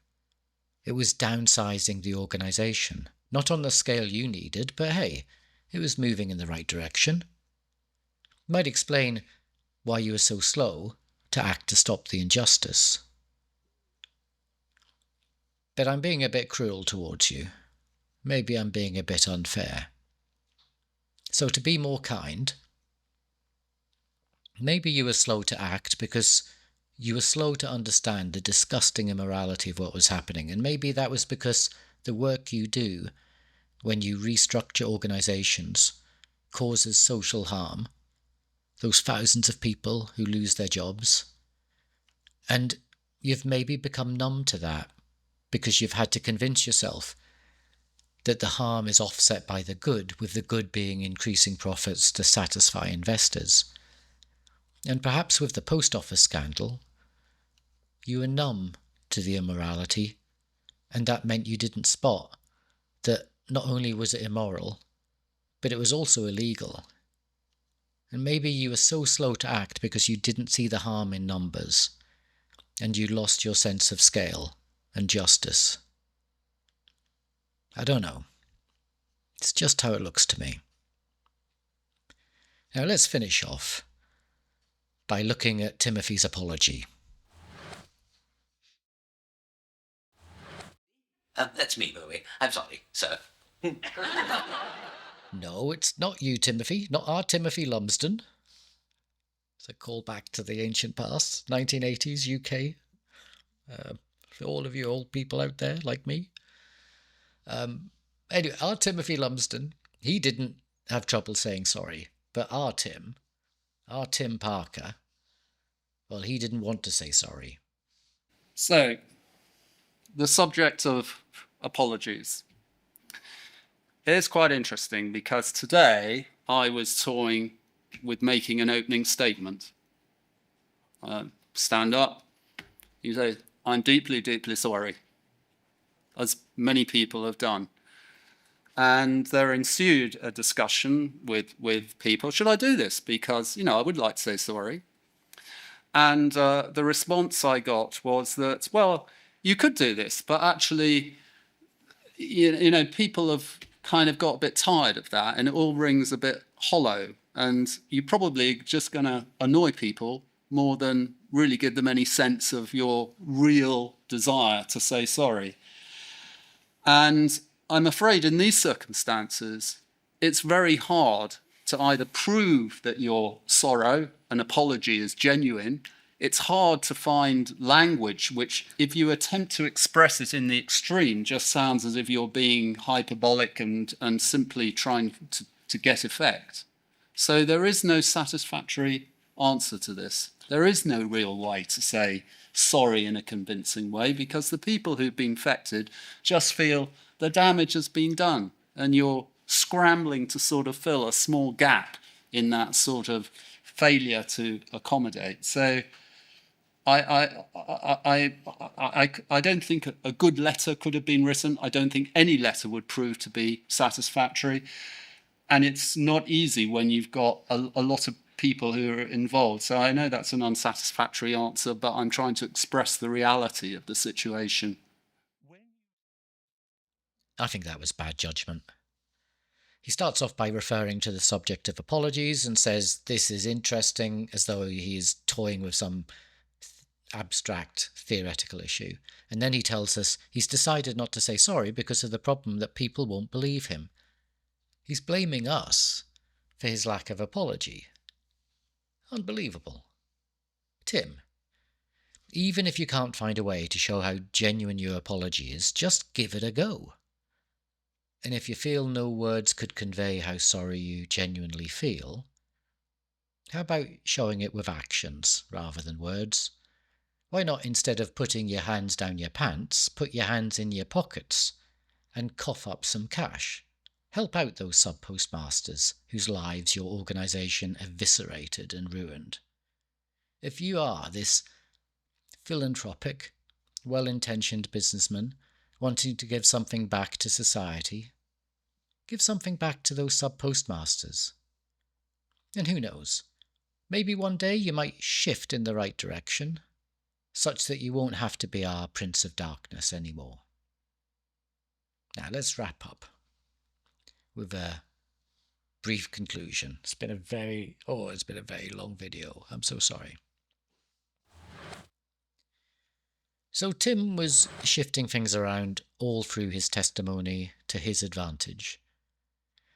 It was downsizing the organisation, not on the scale you needed, but hey, it was moving in the right direction. Might explain why you were so slow to act to stop the injustice. But I'm being a bit cruel towards you. Maybe I'm being a bit unfair. So to be more kind, maybe you were slow to act because you were slow to understand the disgusting immorality of what was happening, and maybe that was because the work you do when you restructure organisations causes social harm, those thousands of people who lose their jobs, and you've maybe become numb to that because you've had to convince yourself that the harm is offset by the good, with the good being increasing profits to satisfy investors. And perhaps with the post office scandal, you were numb to the immorality, and that meant you didn't spot that not only was it immoral, but it was also illegal. And maybe you were so slow to act because you didn't see the harm in numbers, and you lost your sense of scale and justice. I don't know. It's just how it looks to me. Now let's finish off by looking at Timothy's apology. That's me, by the way. I'm sorry, sir. No, it's not you, Timothy, not our Timothy Lumsden. It's a callback to the ancient past, 1980s UK. For all of you old people out there like me. Anyway, our Timothy Lumsden, he didn't have trouble saying sorry, but our Tim Parker, well, he didn't want to say sorry. So, the subject of apologies is quite interesting because today I was toying with making an opening statement. Stand up, you say, I'm deeply, deeply sorry, as many people have done. And there ensued a discussion with people, should I do this? Because, I would like to say sorry. And the response I got was that, well, you could do this, but actually, people have kind of got a bit tired of that and it all rings a bit hollow. And you're probably just going to annoy people more than really give them any sense of your real desire to say sorry. And I'm afraid in these circumstances, it's very hard to either prove that your sorrow and apology is genuine. It's hard to find language which, if you attempt to express it in the extreme, just sounds as if you're being hyperbolic and simply trying to get effect. So there is no satisfactory answer to this. There is no real way to say sorry in a convincing way because the people who've been affected just feel the damage has been done and you're scrambling to sort of fill a small gap in that sort of failure to accommodate. So I don't think a good letter could have been written. I don't think any letter would prove to be satisfactory. And it's not easy when you've got a lot of people who are involved. So I know that's an unsatisfactory answer, but I'm trying to express the reality of the situation. I think that was bad judgment. He starts off by referring to the subject of apologies and says this is interesting, as though he is toying with some abstract theoretical issue. And then he tells us he's decided not to say sorry because of the problem that people won't believe him. He's blaming us for his lack of apology. Unbelievable. Tim, even if you can't find a way to show how genuine your apology is, just give it a go. And if you feel no words could convey how sorry you genuinely feel, how about showing it with actions rather than words? Why not, instead of putting your hands down your pants, put your hands in your pockets and cough up some cash? Help out those sub-postmasters whose lives your organisation eviscerated and ruined. If you are this philanthropic, well-intentioned businessman wanting to give something back to society, give something back to those sub-postmasters. And who knows, Maybe one day you might shift in the right direction, such that you won't have to be our Prince of Darkness anymore. Now let's wrap up with a brief conclusion. It's been a very long video. I'm so sorry. So Tim was shifting things around all through his testimony to his advantage.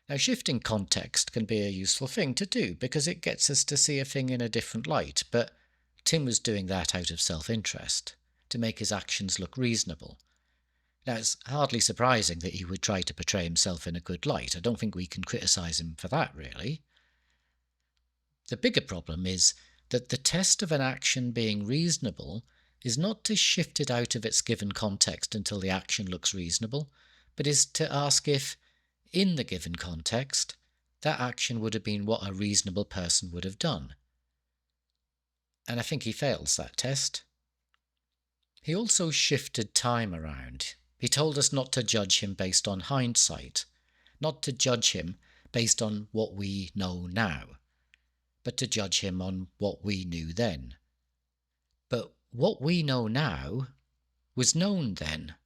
Now, shifting context can be a useful thing to do because it gets us to see a thing in a different light, but Tim was doing that out of self-interest, to make his actions look reasonable. Now, it's hardly surprising that he would try to portray himself in a good light. I don't think we can criticise him for that, really. The bigger problem is that the test of an action being reasonable is not to shift it out of its given context until the action looks reasonable, but is to ask if, in the given context, that action would have been what a reasonable person would have done. And I think he fails that test. He also shifted time around. He told us not to judge him based on hindsight, not to judge him based on what we know now, but to judge him on what we knew then. But what we know now was known then.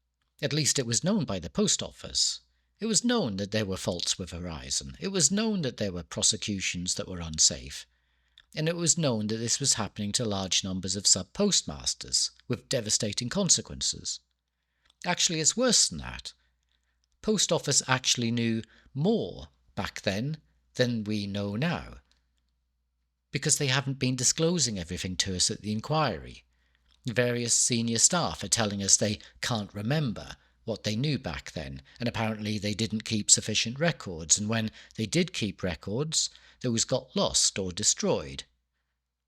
At least it was known by the post office. It was known that there were faults with Horizon. It was known that there were prosecutions that were unsafe. And it was known that this was happening to large numbers of sub-postmasters, with devastating consequences. Actually, it's worse than that. Post Office actually knew more back then than we know now, because they haven't been disclosing everything to us at the inquiry. Various senior staff are telling us they can't remember what they knew back then, and apparently they didn't keep sufficient records, and when they did keep records, those got lost or destroyed,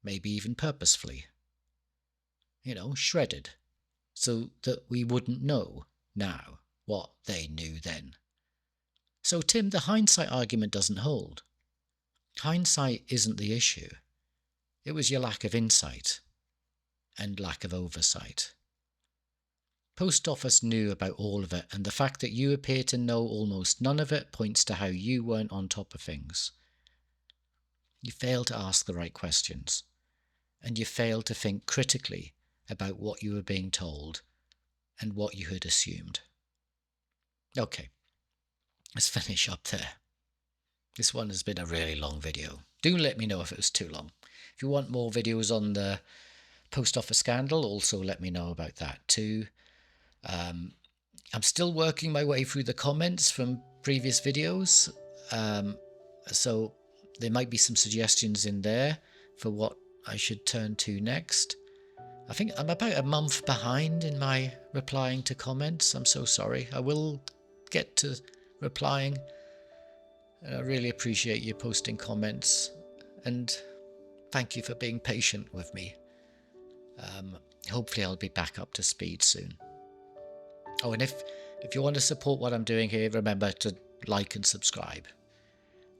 maybe even purposefully. Shredded, so that we wouldn't know now what they knew then. So, Tim, the hindsight argument doesn't hold. Hindsight isn't the issue. It was your lack of insight and lack of oversight. Post Office knew about all of it, and the fact that you appear to know almost none of it points to how you weren't on top of things. You failed to ask the right questions, and you failed to think critically about what you were being told and what you had assumed. Okay, let's finish up there. This one has been a really long video. Do let me know if it was too long. If you want more videos on the Post Office scandal, also let me know about that too. I'm still working my way through the comments from previous videos, so there might be some suggestions in there for what I should turn to next. I think I'm about a month behind in my replying to comments. I'm so sorry. I will get to replying. I really appreciate you posting comments, and thank you for being patient with me. Hopefully I'll be back up to speed soon. Oh, and if you want to support what I'm doing here, remember to like and subscribe.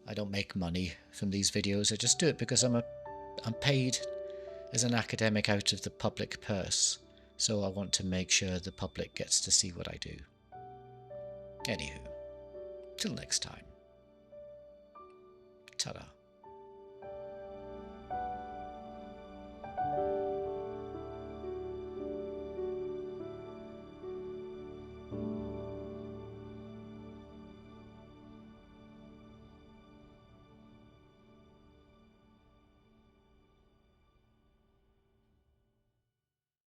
I don't make money from these videos. I just do it because I'm paid as an academic out of the public purse. So I want to make sure the public gets to see what I do. Anywho, till next time. Ta-da.